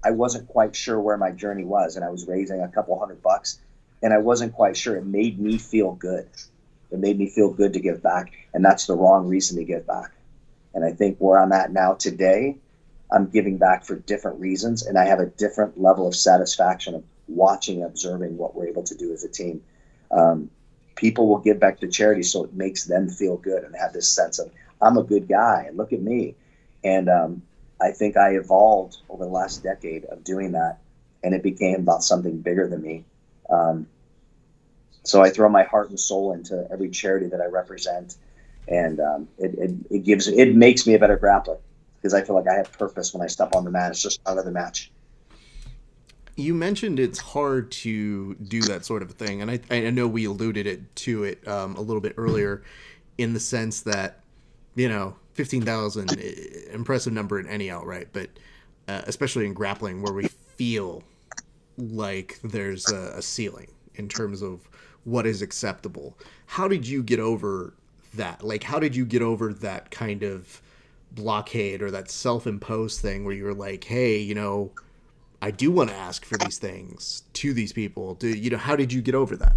I wasn't quite sure where my journey was, and I was raising a couple $100, and I wasn't quite sure. It made me feel good. It made me feel good to give back, and that's the wrong reason to give back. And I think where I'm at now today, I'm giving back for different reasons, and I have a different level of satisfaction of watching, observing what we're able to do as a team. People will give back to charity, so it makes them feel good and have this sense of, I'm a good guy, and look at me. And I think I evolved over the last decade of doing that, and it became about something bigger than me. So I throw my heart and soul into every charity that I represent, and it makes me a better grappler because I feel like I have purpose when I step on the mat. It's just another match. You mentioned it's hard to do that sort of thing, and I know we alluded to it a little bit earlier, in the sense that 15,000, impressive number in any outright, but especially in grappling where we feel like there's a ceiling in terms of what is acceptable. How did you get over that? Like, how did you get over that kind of blockade or that self-imposed thing where you were like, hey, I do want to ask for these things to these people? How did you get over that?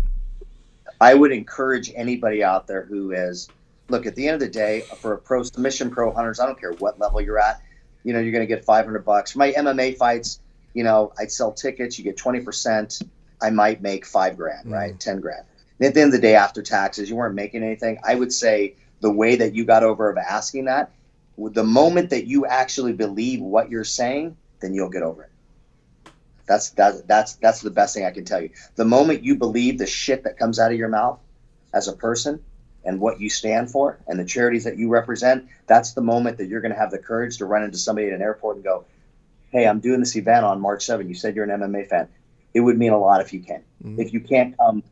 I would encourage anybody out there who is, look, at the end of the day, for submission pro hunters, I don't care what level you're at, you're going to get $500. For my MMA fights, I'd sell tickets, you get 20%. I might make $5,000, right? 10 grand. And at the end of the day, after taxes, you weren't making anything. I would say the way that you got over of asking that, the moment that you actually believe what you're saying, then you'll get over it. That's the best thing I can tell you. The moment you believe the shit that comes out of your mouth as a person and what you stand for and the charities that you represent, that's the moment that you're going to have the courage to run into somebody at an airport and go, hey, I'm doing this event on March 7th. You said you're an MMA fan. It would mean a lot if you can. Mm-hmm. If you can't come,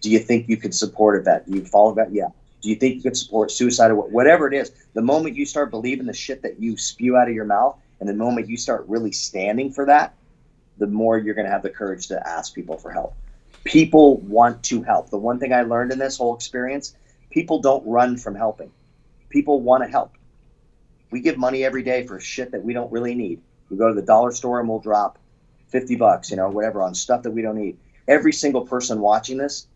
do you think you could support a vet? Do you follow that? Yeah. Do you think you could support suicide or whatever it is? The moment you start believing the shit that you spew out of your mouth and the moment you start really standing for that, the more you're going to have the courage to ask people for help. People want to help. The one thing I learned in this whole experience, people don't run from helping. People want to help. We give money every day for shit that we don't really need. We go to the dollar store and we'll drop $50, whatever, on stuff that we don't need. Every single person watching this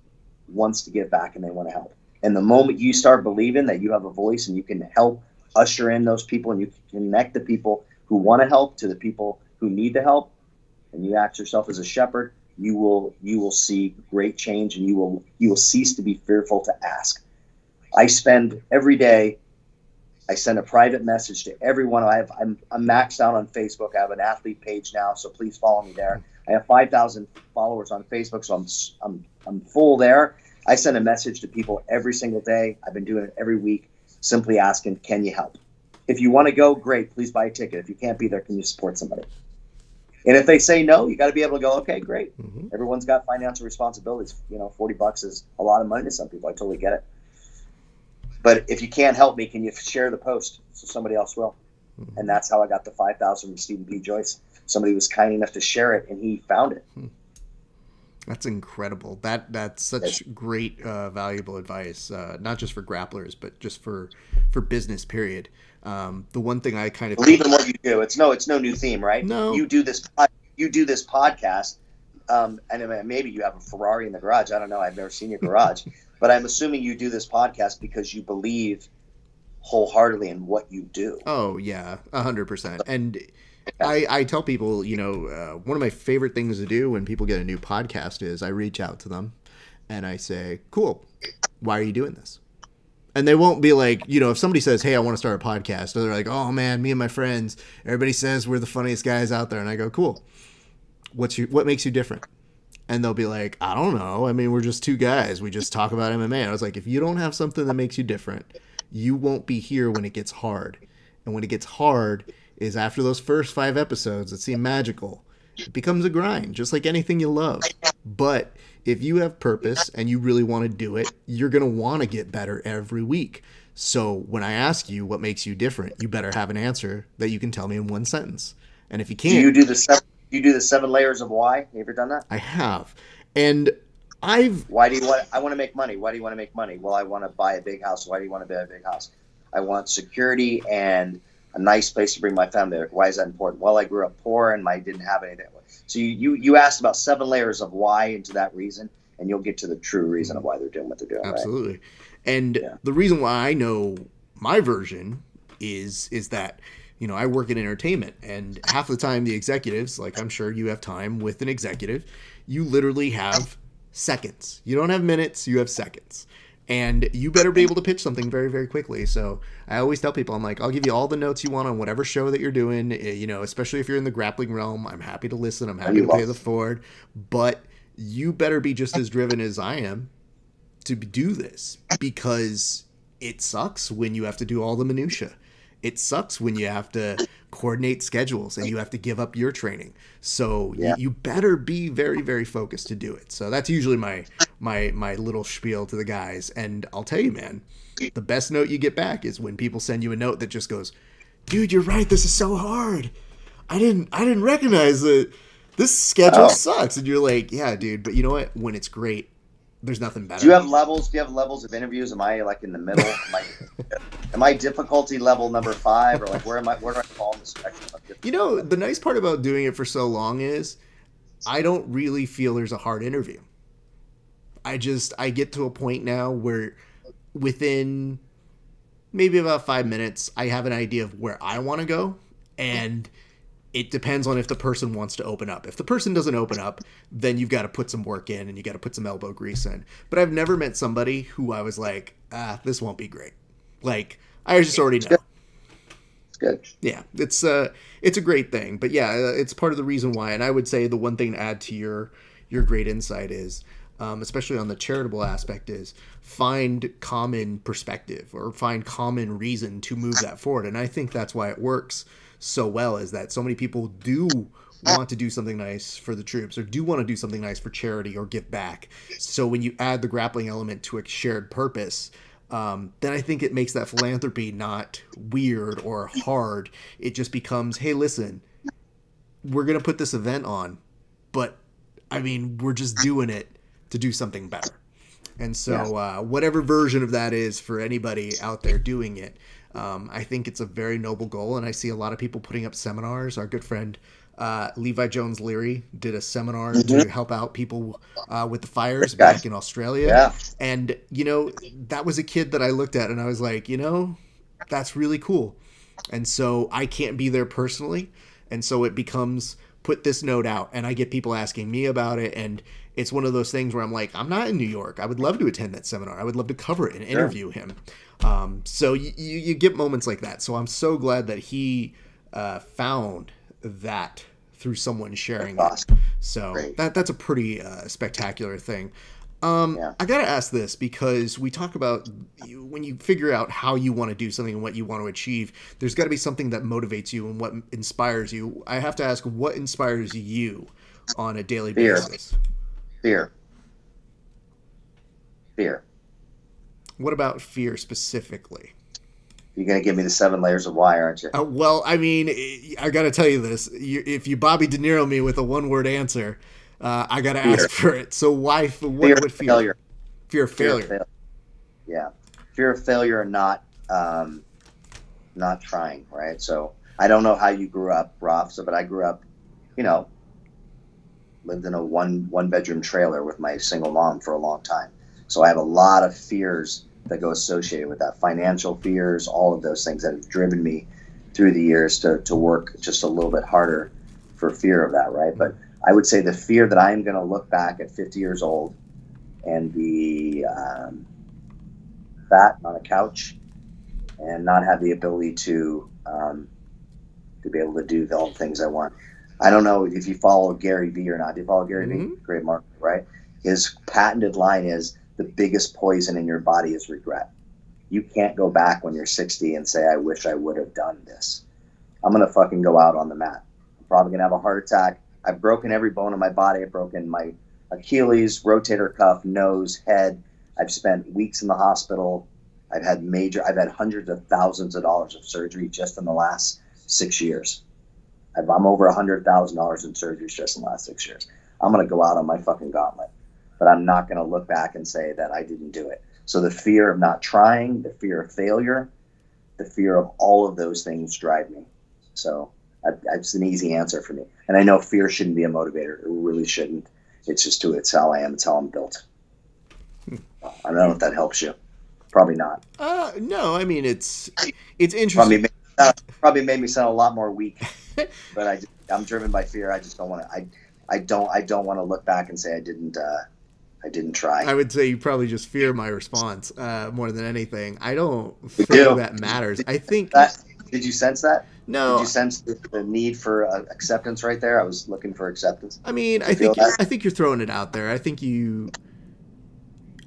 wants to give back and they want to help. And the moment you start believing that you have a voice and you can help usher in those people and you can connect the people who want to help to the people who need the help, and you act yourself as a shepherd, you will see great change, and you will cease to be fearful to ask. I spend every day, I send a private message to everyone. I'm maxed out on Facebook. I have an athlete page now, so please follow me there. I have 5,000 followers on Facebook, so I'm full there. I send a message to people every single day. I've been doing it every week, simply asking, can you help? If you want to go, great, please buy a ticket. If you can't be there, can you support somebody? And if they say no, you got to be able to go, okay, great. Mm-hmm. Everyone's got financial responsibilities. $40 is a lot of money to some people. I totally get it. But if you can't help me, can you share the post so somebody else will? Mm-hmm. And that's how I got the 5,000 from Stephen P. Joyce. Somebody was kind enough to share it, and he found it. That's incredible. That's such great, valuable advice, not just for grapplers, but just for business, period. The one thing I kind of believe in what you do. It's no new theme, right? No, you do this podcast, and maybe you have a Ferrari in the garage. I don't know. I've never seen your garage, but I'm assuming you do this podcast because you believe wholeheartedly in what you do. Oh yeah, 100%. And I tell people, one of my favorite things to do when people get a new podcast is I reach out to them and I say, cool, why are you doing this? And they won't be like, if somebody says, hey, I want to start a podcast, they're like, oh man, me and my friends, everybody says we're the funniest guys out there. And I go, cool. What makes you different? And they'll be like, I don't know. I mean, we're just two guys. We just talk about MMA. And I was like, if you don't have something that makes you different, you won't be here when it gets hard. And when it gets hard is after those first 5 episodes that seem magical, it becomes a grind, just like anything you love. But if you have purpose and you really want to do it, you're going to want to get better every week. So when I ask you what makes you different, you better have an answer that you can tell me in one sentence. And if you can't, you do the 7 layers of why? Have you ever done that? I have. And I want to make money. Why do you want to make money? Well, I want to buy a big house. Why do you want to buy a big house? I want security and a nice place to bring my family there. Why is that important? Well, I grew up poor and I didn't have anything. So you asked about 7 layers of why into that reason, and you'll get to the true reason of why they're doing what they're doing. Absolutely. Right? And the reason why I know my version is that, I work in entertainment, and half the time the executives, like I'm sure you have time with an executive, you literally have seconds. You don't have minutes, you have seconds. And you better be able to pitch something very, very quickly. So I always tell people, I'm like, I'll give you all the notes you want on whatever show that you're doing, especially if you're in the grappling realm. I'm happy to listen. I'm happy to pay the forward. But you better be just as driven as I am to do this because it sucks when you have to do all the minutia. It sucks when you have to coordinate schedules and you have to give up your training. So you better be very, very focused to do it. So that's usually my little spiel to the guys. And I'll tell you, man, the best note you get back is when people send you a note that just goes, dude, you're right. This is so hard. I didn't recognize that this schedule sucks. And you're like, yeah, dude, but you know what? When it's great, there's nothing better. Do you have levels? Do you have levels of interviews? Am I like in the middle? Am I difficulty level number 5, or like where do I fall in the spectrum? You know, the nice part about doing it for so long is I don't really feel there's a hard interview. I get to a point now where within maybe about 5 minutes, I have an idea of where I want to go, and it depends on if the person wants to open up. If the person doesn't open up, then you've got to put some work in and you got to put some elbow grease in. But I've never met somebody who I was like, this won't be great. Like, I just already know. It's good. Yeah, it's a great thing. But yeah, it's part of the reason why. And I would say the one thing to add to your great insight is, especially on the charitable aspect, is find common perspective or find common reason to move that forward. And I think that's why it works so well, is that so many people do want to do something nice for the troops or do want to do something nice for charity or give back. So when you add the grappling element to a shared purpose, then I think it makes that philanthropy not weird or hard. It just becomes, hey, listen, we're going to put this event on, but I mean, we're just doing it to do something better. And so whatever version of that is for anybody out there doing it, I think it's a very noble goal. And I see a lot of people putting up seminars. Our good friend Levi Jones Leary did a seminar to help out people with the fires back in Australia. Yeah. And, you know, that was a kid that I looked at and I was like, you know, that's really cool. And so I can't be there personally. And so it becomes, put this note out, and I get people asking me about it. And it's one of those things where I'm like, I'm not in New York. I would love to attend that seminar. I would love to cover it and interview him. So you get moments like that. So I'm so glad that he found that through someone sharing it. So that's a pretty spectacular thing. I got to ask this, because we talk about when you figure out how you want to do something and what you want to achieve, there's got to be something that motivates you and what inspires you. I have to ask, what inspires you on a daily basis? Fear. What about fear specifically? You're going to give me the 7 layers of why, aren't you? Well, I mean, I got to tell you this. If you Bobby De Niro me with a one-word answer, I got to ask for it. So why? What fear? Failure. Fear of failure. Yeah. Fear of failure and not trying, right? So I don't know how you grew up, Ralph, but I grew up, you know, lived in a one-bedroom trailer with my single mom for a long time. So I have a lot of fears that go associated with that. Financial fears, all of those things that have driven me through the years to work just a little bit harder for fear of that, right? But I would say the fear that I am going to look back at 50 years old and be fat on a couch and not have the ability to be able to do all the things I want. I don't know if you follow Gary Vee or not. Do you follow Gary Vee? Great marketer, right? His patented line is, the biggest poison in your body is regret. You can't go back when you're 60 and say, I wish I would have done this. I'm going to fucking go out on the mat. I'm probably going to have a heart attack. I've broken every bone in my body. I've broken my Achilles, rotator cuff, nose, head. I've spent weeks in the hospital. I've had hundreds of thousands of dollars of surgery just in the last 6 years. I'm over $100,000 in surgeries just in the last 6 years. I'm going to go out on my fucking gauntlet. But I'm not going to look back and say that I didn't do it. So the fear of not trying, the fear of failure, the fear of all of those things drive me. So it's an easy answer for me. And I know fear shouldn't be a motivator. It really shouldn't. It's how I am. It's how I'm built. I don't know if that helps you. Probably not. No, I mean, it's interesting. Probably made me sound a lot more weak. But I'm driven by fear. I just don't want to. I don't want to look back and say I didn't try. I would say you probably just fear my response more than anything. I don't think that matters. I think. Did you sense that? No. Did you sense the need for acceptance right there? I was looking for acceptance. I mean, I think you're throwing it out there. I think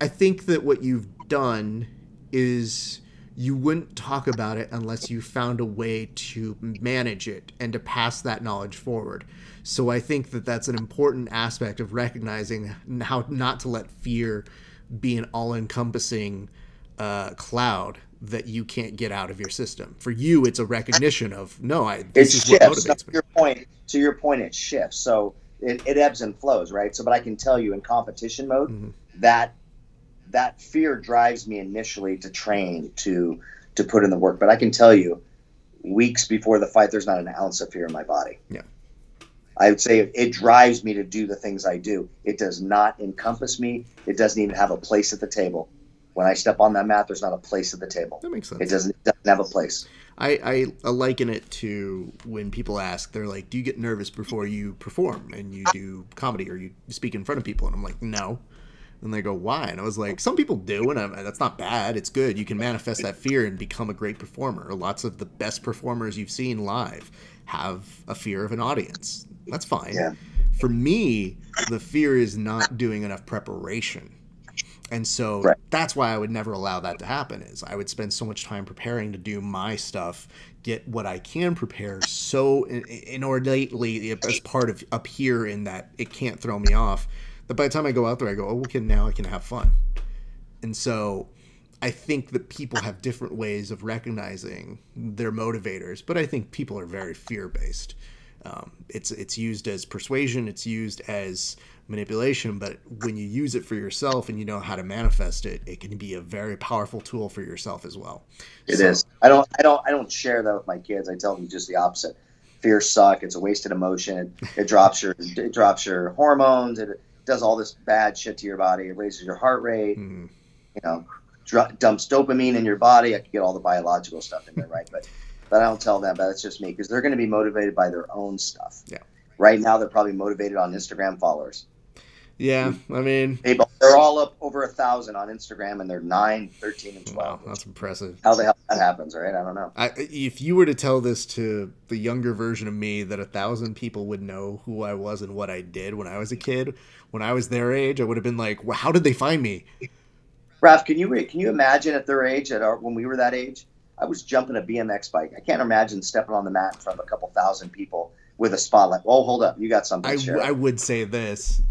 I think that what you've done is you wouldn't talk about it unless you found a way to manage it and to pass that knowledge forward. So I think that that's an important aspect of recognizing how not to let fear be an all-encompassing cloud that you can't get out of your system. For you, it's a recognition of, no, this is what motivates me. To your point, it shifts. So it ebbs and flows, right? So, but I can tell you in competition mode, that fear drives me initially to train, to put in the work. But I can tell you, weeks before the fight, there's not an ounce of fear in my body. Yeah. I would say it drives me to do the things I do. It does not encompass me. It doesn't even have a place at the table. When I step on that mat, there's not a place at the table. That makes sense. It doesn't have a place. I liken it to when people ask, they're like, do you get nervous before you perform and you do comedy or you speak in front of people? And I'm like, no. And they go, why? And I was like, some people do, and that's not bad. It's good. You can manifest that fear and become a great performer. Lots of the best performers you've seen live have a fear of an audience. That's fine. Yeah. For me, the fear is not doing enough preparation. And so that's why I would never allow that to happen, is I would spend so much time preparing to do my stuff, get what I can prepare so inordinately as part of up here in that it can't throw me off, that by the time I go out there, I go, oh, okay, now I can have fun. And so I think that people have different ways of recognizing their motivators, but I think people are very fear-based. It's used as persuasion, it's used as manipulation, but when you use it for yourself and you know how to manifest it, it can be a very powerful tool for yourself as well. It is. I don't share that with my kids. I tell them just the opposite. Fears suck. It's a wasted emotion. It drops your hormones. It does all this bad shit to your body. It raises your heart rate. You know, dumps dopamine in your body. I could get all the biological stuff in there, right? But I don't tell them that. It's just me, because they're going to be motivated by their own stuff. Yeah. Right now, they're probably motivated on Instagram followers. Yeah, I mean, they're all up over 1,000 on Instagram, and they're 9, 13, and 12. Wow, that's impressive. How the hell that happens, right? I don't know. If you were to tell this to the younger version of me, that 1,000 people would know who I was and what I did when I was a kid, when I was their age, I would have been like, well, how did they find me? Raph, can you imagine at their age, when we were that age? I was jumping a BMX bike. I can't imagine stepping on the mat in front of a couple thousand people with a spotlight. Oh, hold up. You got something to share. I would say this.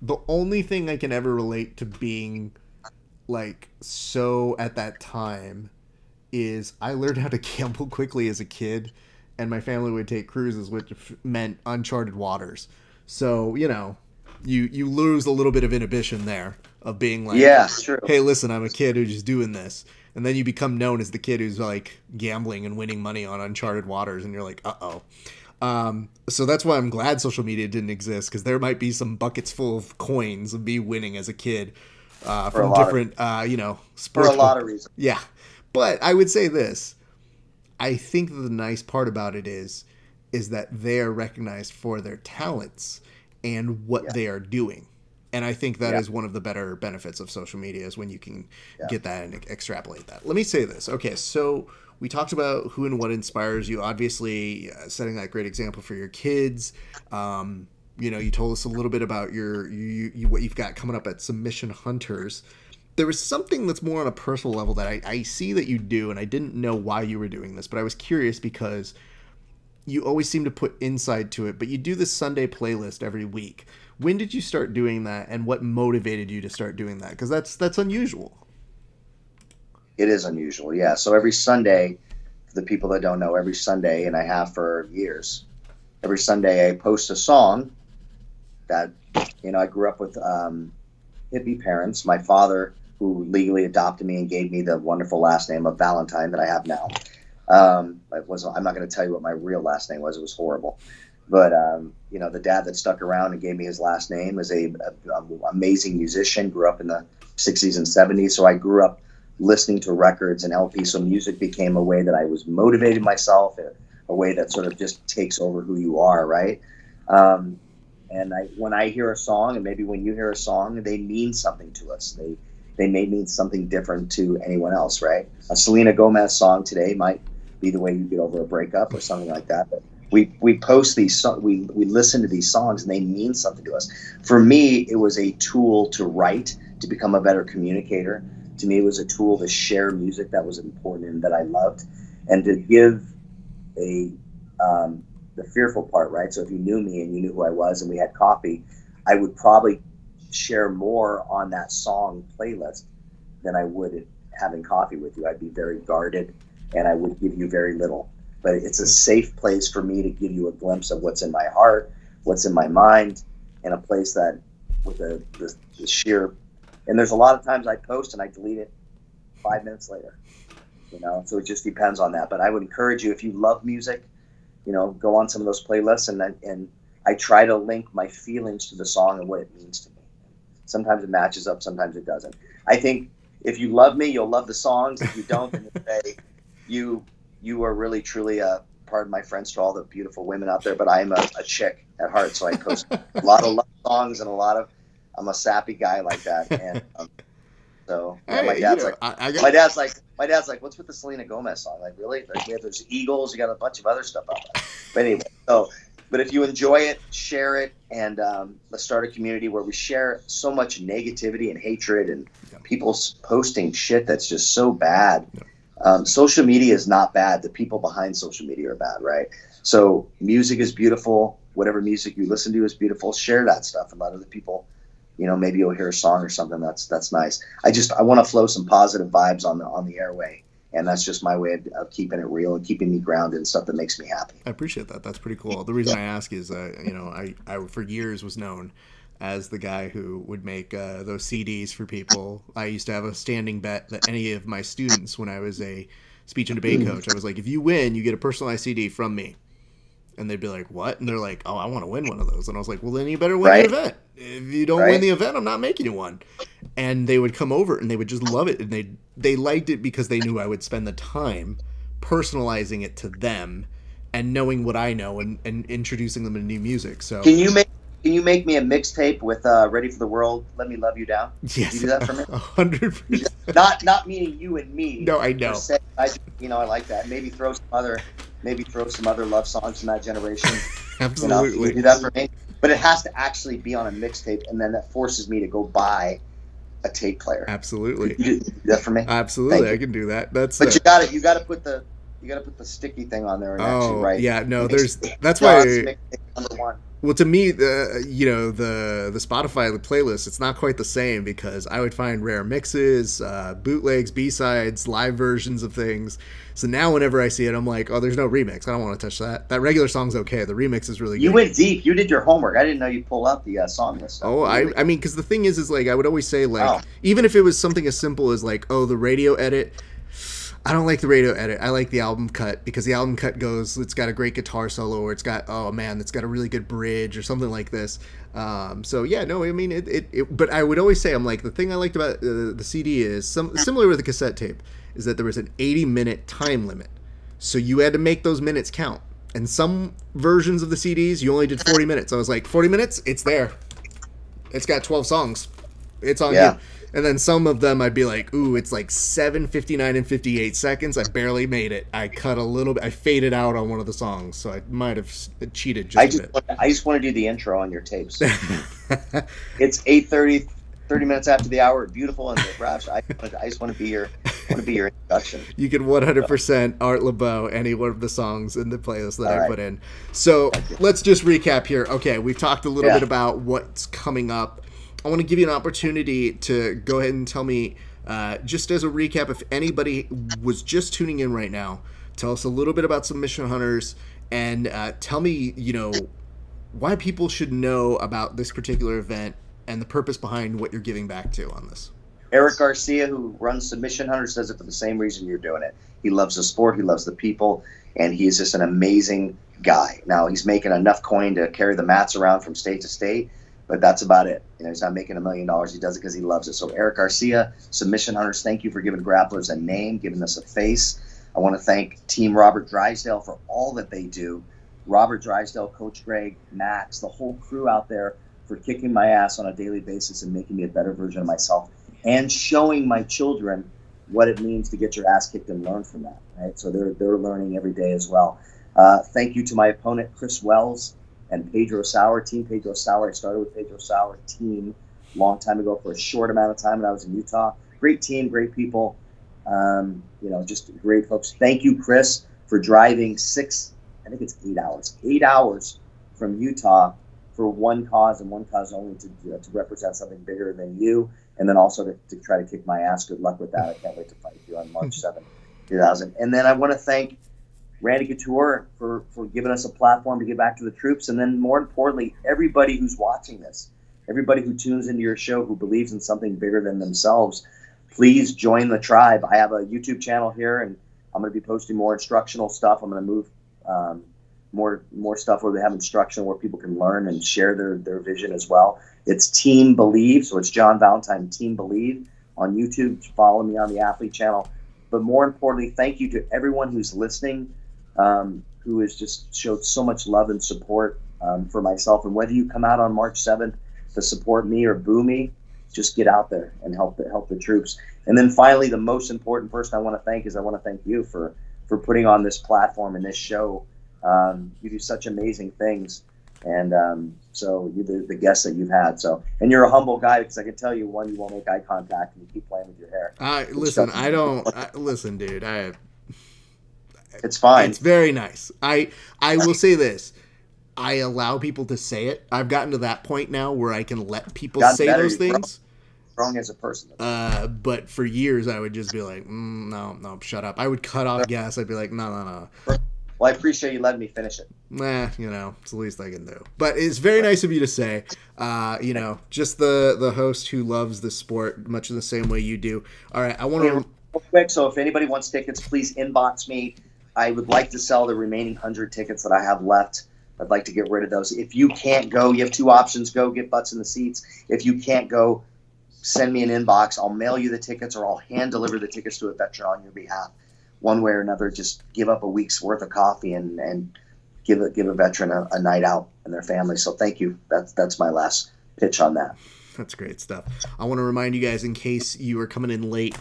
The only thing I can ever relate to being like so at that time is I learned how to gamble quickly as a kid, and my family would take cruises, which meant uncharted waters. So, you know, you lose a little bit of inhibition there of being like, yeah, true. Hey, listen, I'm a kid who's just doing this. And then you become known as the kid who's like gambling and winning money on uncharted waters, and you're like, uh-oh. So that's why I'm glad social media didn't exist, because there might be some buckets full of coins of me winning as a kid from different, sports. For a lot of reasons. Yeah. But I would say this. I think the nice part about it is that they are recognized for their talents and what they are doing. And I think that is one of the better benefits of social media, is when you can get that and extrapolate that. Let me say this. Okay, so we talked about who and what inspires you. Obviously, setting that great example for your kids. You told us a little bit about what you've got coming up at Submission Hunters. There was something that's more on a personal level that I see that you do, and I didn't know why you were doing this, but I was curious because you always seem to put insight to it, but you do this Sunday playlist every week. When did you start doing that, and what motivated you to start doing that? Because that's unusual. It is unusual, yeah. So every Sunday, for the people that don't know, every Sunday, and I have for years, every Sunday I post a song that, I grew up with hippie parents. My father, who legally adopted me and gave me the wonderful last name of Valentine that I have now. I'm not going to tell you what my real last name was. It was horrible. But, the dad that stuck around and gave me his last name was a amazing musician, grew up in the 60s and 70s. So I grew up listening to records and LPs. So music became a way that I was motivating myself, a way that sort of just takes over who you are, right? When I hear a song, and maybe when you hear a song, they mean something to us. They may mean something different to anyone else, right? A Selena Gomez song today might be the way you get over a breakup or something like that. But we post these we listen to these songs and they mean something to us. For me, it was a tool to write, to become a better communicator. To me, it was a tool to share music that was important and that I loved, and to give a the fearful part, right? So if you knew me and you knew who I was and we had coffee, I would probably share more on that song playlist than I would having coffee with you. I'd be very guarded and I would give you very little. But it's a safe place for me to give you a glimpse of what's in my heart, what's in my mind, and a place that with the sheer, and there's a lot of times I post and I delete it 5 minutes later, you know, so it just depends on that. But I would encourage you, if you love music, you know, go on some of those playlists, and I try to link my feelings to the song and what it means to me. Sometimes it matches up, sometimes it doesn't. I think if you love me, you'll love the songs. If you don't, then you are really, truly pardon my French to all the beautiful women out there, but I am a chick at heart, so I post a lot of love songs and I'm a sappy guy like that, and so yeah, my dad's my dad's like, what's with the Selena Gomez song? Like, really? Like, yeah, there's Eagles, you got a bunch of other stuff out there. But anyway, but if you enjoy it, share it, and let's start a community where we share so much negativity and hatred and people posting shit that's just so bad. Social media is not bad. The people behind social media are bad, right? So music is beautiful. Whatever music you listen to is beautiful. Share that stuff and let other people, you know, maybe you'll hear a song or something that's nice. I want to flow some positive vibes on the airway, and that's just my way of keeping it real and keeping me grounded and stuff that makes me happy. I appreciate that. That's pretty cool. The reason I ask is, you know, I for years was known as the guy who would make those CDs for people. I used to have a standing bet that any of my students, when I was a speech and debate coach, I was like, if you win, you get a personalized CD from me. And they'd be like, what? And they're like, oh, I want to win one of those. And I was like, well, then you better win the event. If you don't win the event, I'm not making you one. And they would come over and they would just love it. And they liked it because they knew I would spend the time personalizing it to them and knowing what I know and introducing them to new music. So Can you make me a mixtape with Ready for the World, Let Me Love You Down? Yes. Can you do that for me? 100%. Not meaning you and me. No, I know. I like that. Maybe throw some other love songs from that generation. Absolutely. You know, do that for me. But it has to actually be on a mixtape, and then that forces me to go buy a tape player. Absolutely. Can you do that for me? Absolutely, I can do that. But you got to put the sticky thing on there and actually write. Yeah, no, that's why. Number one. Well, to me, you know, the Spotify playlist, it's not quite the same because I would find rare mixes, bootlegs, B-sides, live versions of things. So now whenever I see it, I'm like, oh, there's no remix. I don't want to touch that. That regular song's okay. The remix is really good. You went deep. You did your homework. I didn't know you'd pull out the song list. Oh, I mean, because the thing is like, I would always say, like, even if it was something as simple as, like, oh, the radio edit, I don't like the radio edit. I like the album cut because the album cut it's got a great guitar solo, or it's got, oh man, it's got a really good bridge or something like this. So yeah, no, I mean, but I would always say, I'm like, the thing I liked about the CD is similar with the cassette tape is that there was an 80-minute time limit. So you had to make those minutes count. And some versions of the CDs, you only did 40 minutes. I was like, 40 minutes? It's there. It's got 12 songs. It's on you. And then some of them I'd be like, ooh, it's like 7:59 and 58 seconds. I barely made it. I cut a little bit. I faded out on one of the songs, so I might have cheated just a bit. I just want to do the intro on your tapes. It's 8:30, 30 minutes after the hour. Beautiful and Raj, I just want to be your introduction. You can 100% Art LeBeau any one of the songs in the playlist that I put in. So let's just recap here. Okay, we've talked a little bit about what's coming up. I want to give you an opportunity to go ahead and tell me, just as a recap, if anybody was just tuning in right now, tell us a little bit about Submission Hunters and tell me, you know, why people should know about this particular event and the purpose behind what you're giving back to on this. Eric Garcia, who runs Submission Hunters, does it for the same reason you're doing it. He loves the sport, he loves the people, and he is just an amazing guy. Now, he's making enough coin to carry the mats around from state to state, but that's about it. You know, he's not making $1 million. He does it because he loves it. So Eric Garcia, Submission Hunters, thank you for giving grapplers a name, giving us a face. I want to thank Team Robert Drysdale for all that they do. Robert Drysdale, Coach Greg, Max, the whole crew out there for kicking my ass on a daily basis and making me a better version of myself and showing my children what it means to get your ass kicked and learn from that. Right? So they're learning every day as well. Thank you to my opponent, Chris Wells and Pedro Sauer, Team Pedro Sauer. I started with Pedro Sauer team a long time ago for a short amount of time when I was in Utah. Great team, great people, just great folks. Thank you, Chris, for driving 8 hours from Utah for one cause and one cause only, to represent something bigger than you, and then also to try to kick my ass. Good luck with that. I can't wait to fight you on March 7th, 2000. And then I want to thank Randy Couture for giving us a platform to give back to the troops. And then more importantly, everybody who's watching this, everybody who tunes into your show who believes in something bigger than themselves, please join the tribe. I have a YouTube channel here, and I'm going to be posting more instructional stuff. I'm going to move more stuff where they have instruction, where people can learn and share their vision as well. It's Team Believe, so it's John Valentine, Team Believe on YouTube. Follow me on the Athlete channel. But more importantly, thank you to everyone who's listening, who has just showed so much love and support for myself. And whether you come out on March 7th to support me or boo me, just get out there and help the troops. And then finally, the most important person I want to thank you for putting on this platform and this show. You do such amazing things, and so you the guests that you've had. So, and you're a humble guy, because I can tell you, one, you won't make eye contact and you keep playing with your hair. Listen, dude. It's fine. It's very nice. I will say this. I allow people to say it. I've gotten to that point now where I can let people say those things. Wrong as a person. But for years I would just be like, no, shut up. I would cut off gas. I'd be like, no. Well, I appreciate you letting me finish it. It's the least I can do. But it's very nice of you to say, just the host who loves the sport much in the same way you do. All right, I want to... Real quick, so if anybody wants tickets, please inbox me. I would like to sell the remaining 100 tickets that I have left. I'd like to get rid of those. If you can't go, you have two options. Go, get butts in the seats. If you can't go, send me an inbox. I'll mail you the tickets, or I'll hand deliver the tickets to a veteran on your behalf. One way or another, just give up a week's worth of coffee and give a veteran a night out and their family. So thank you. That's my last pitch on that. That's great stuff. I want to remind you guys, in case you are coming in late,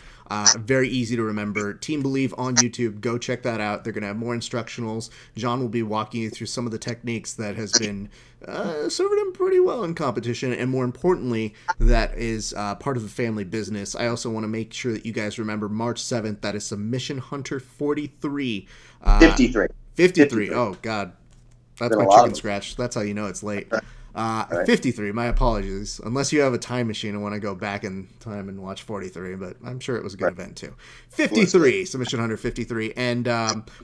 very easy to remember, Team Believe on YouTube. Go check that out. They're going to have more instructionals. John will be walking you through some of the techniques that has been serving him pretty well in competition, and more importantly, that is part of the family business. I also want to make sure that you guys remember March 7th. That is Submission Hunter 43. 53. 53. Oh, God. That's my chicken scratch. That's how you know it's late. 53, my apologies. Unless you have a time machine and want to go back in time and watch 43, but I'm sure it was a good event too. 53, Submission Hunter 53. And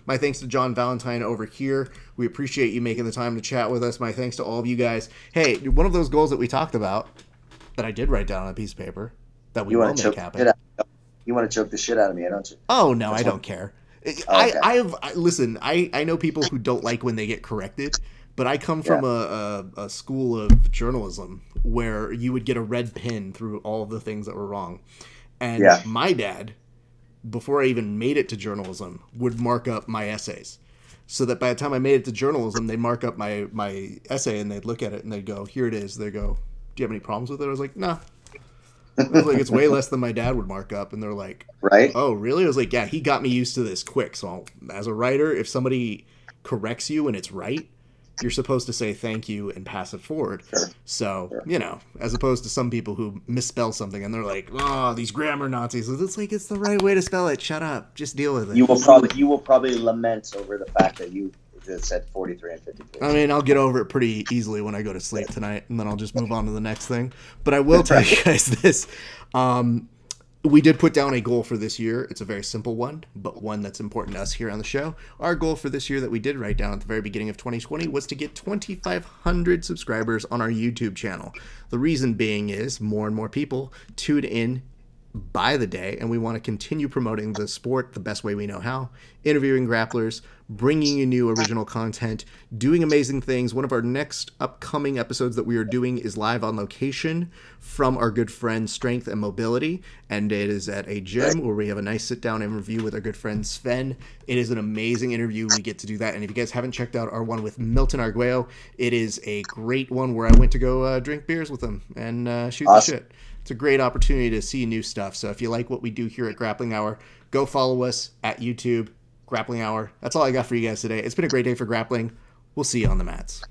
my thanks to John Valentine over here. We appreciate you making the time to chat with us. My thanks to all of you guys. Hey, one of those goals that we talked about, that I did write down on a piece of paper, that we will make happen. You want to choke the shit out of me, don't you? Oh, no, I don't care. Listen, I know people who don't like when they get corrected. But I come from a school of journalism where you would get a red pin through all of the things that were wrong. And my dad, before I even made it to journalism, would mark up my essays. So that by the time I made it to journalism, they'd mark up my essay and they'd look at it and they'd go, here it is. They go, do you have any problems with it? I was like, nah. I was like, it's way less than my dad would mark up. And they're like, right? Oh, really? I was like, yeah, he got me used to this quick. So as a writer, if somebody corrects you and it's right, you're supposed to say thank you and pass it forward. Sure. So, as opposed to some people who misspell something and they're like, oh, these grammar Nazis. It's like, it's the right way to spell it. Shut up. Just deal with it. You will probably lament over the fact that you said 43 and 53. I mean, I'll get over it pretty easily when I go to sleep tonight, and then I'll just move on to the next thing. But I will tell you guys this. We did put down a goal for this year. It's a very simple one, but one that's important to us here on the show. Our goal for this year that we did write down at the very beginning of 2020 was to get 2,500 subscribers on our YouTube channel. The reason being is more and more people tune in by the day, and we want to continue promoting the sport the best way we know how, interviewing grapplers, bringing you new original content, doing amazing things. One of our next upcoming episodes that we are doing is live on location from our good friend Strength and Mobility, and it is at a gym where we have a nice sit-down interview with our good friend Sven. It is an amazing interview. We get to do that, and if you guys haven't checked out our one with Milton Arguello, it is a great one where I went to go drink beers with him and shoot the shit. It's a great opportunity to see new stuff. So if you like what we do here at Grappling Hour, go follow us at YouTube, Grappling Hour. That's all I got for you guys today. It's been a great day for grappling. We'll see you on the mats.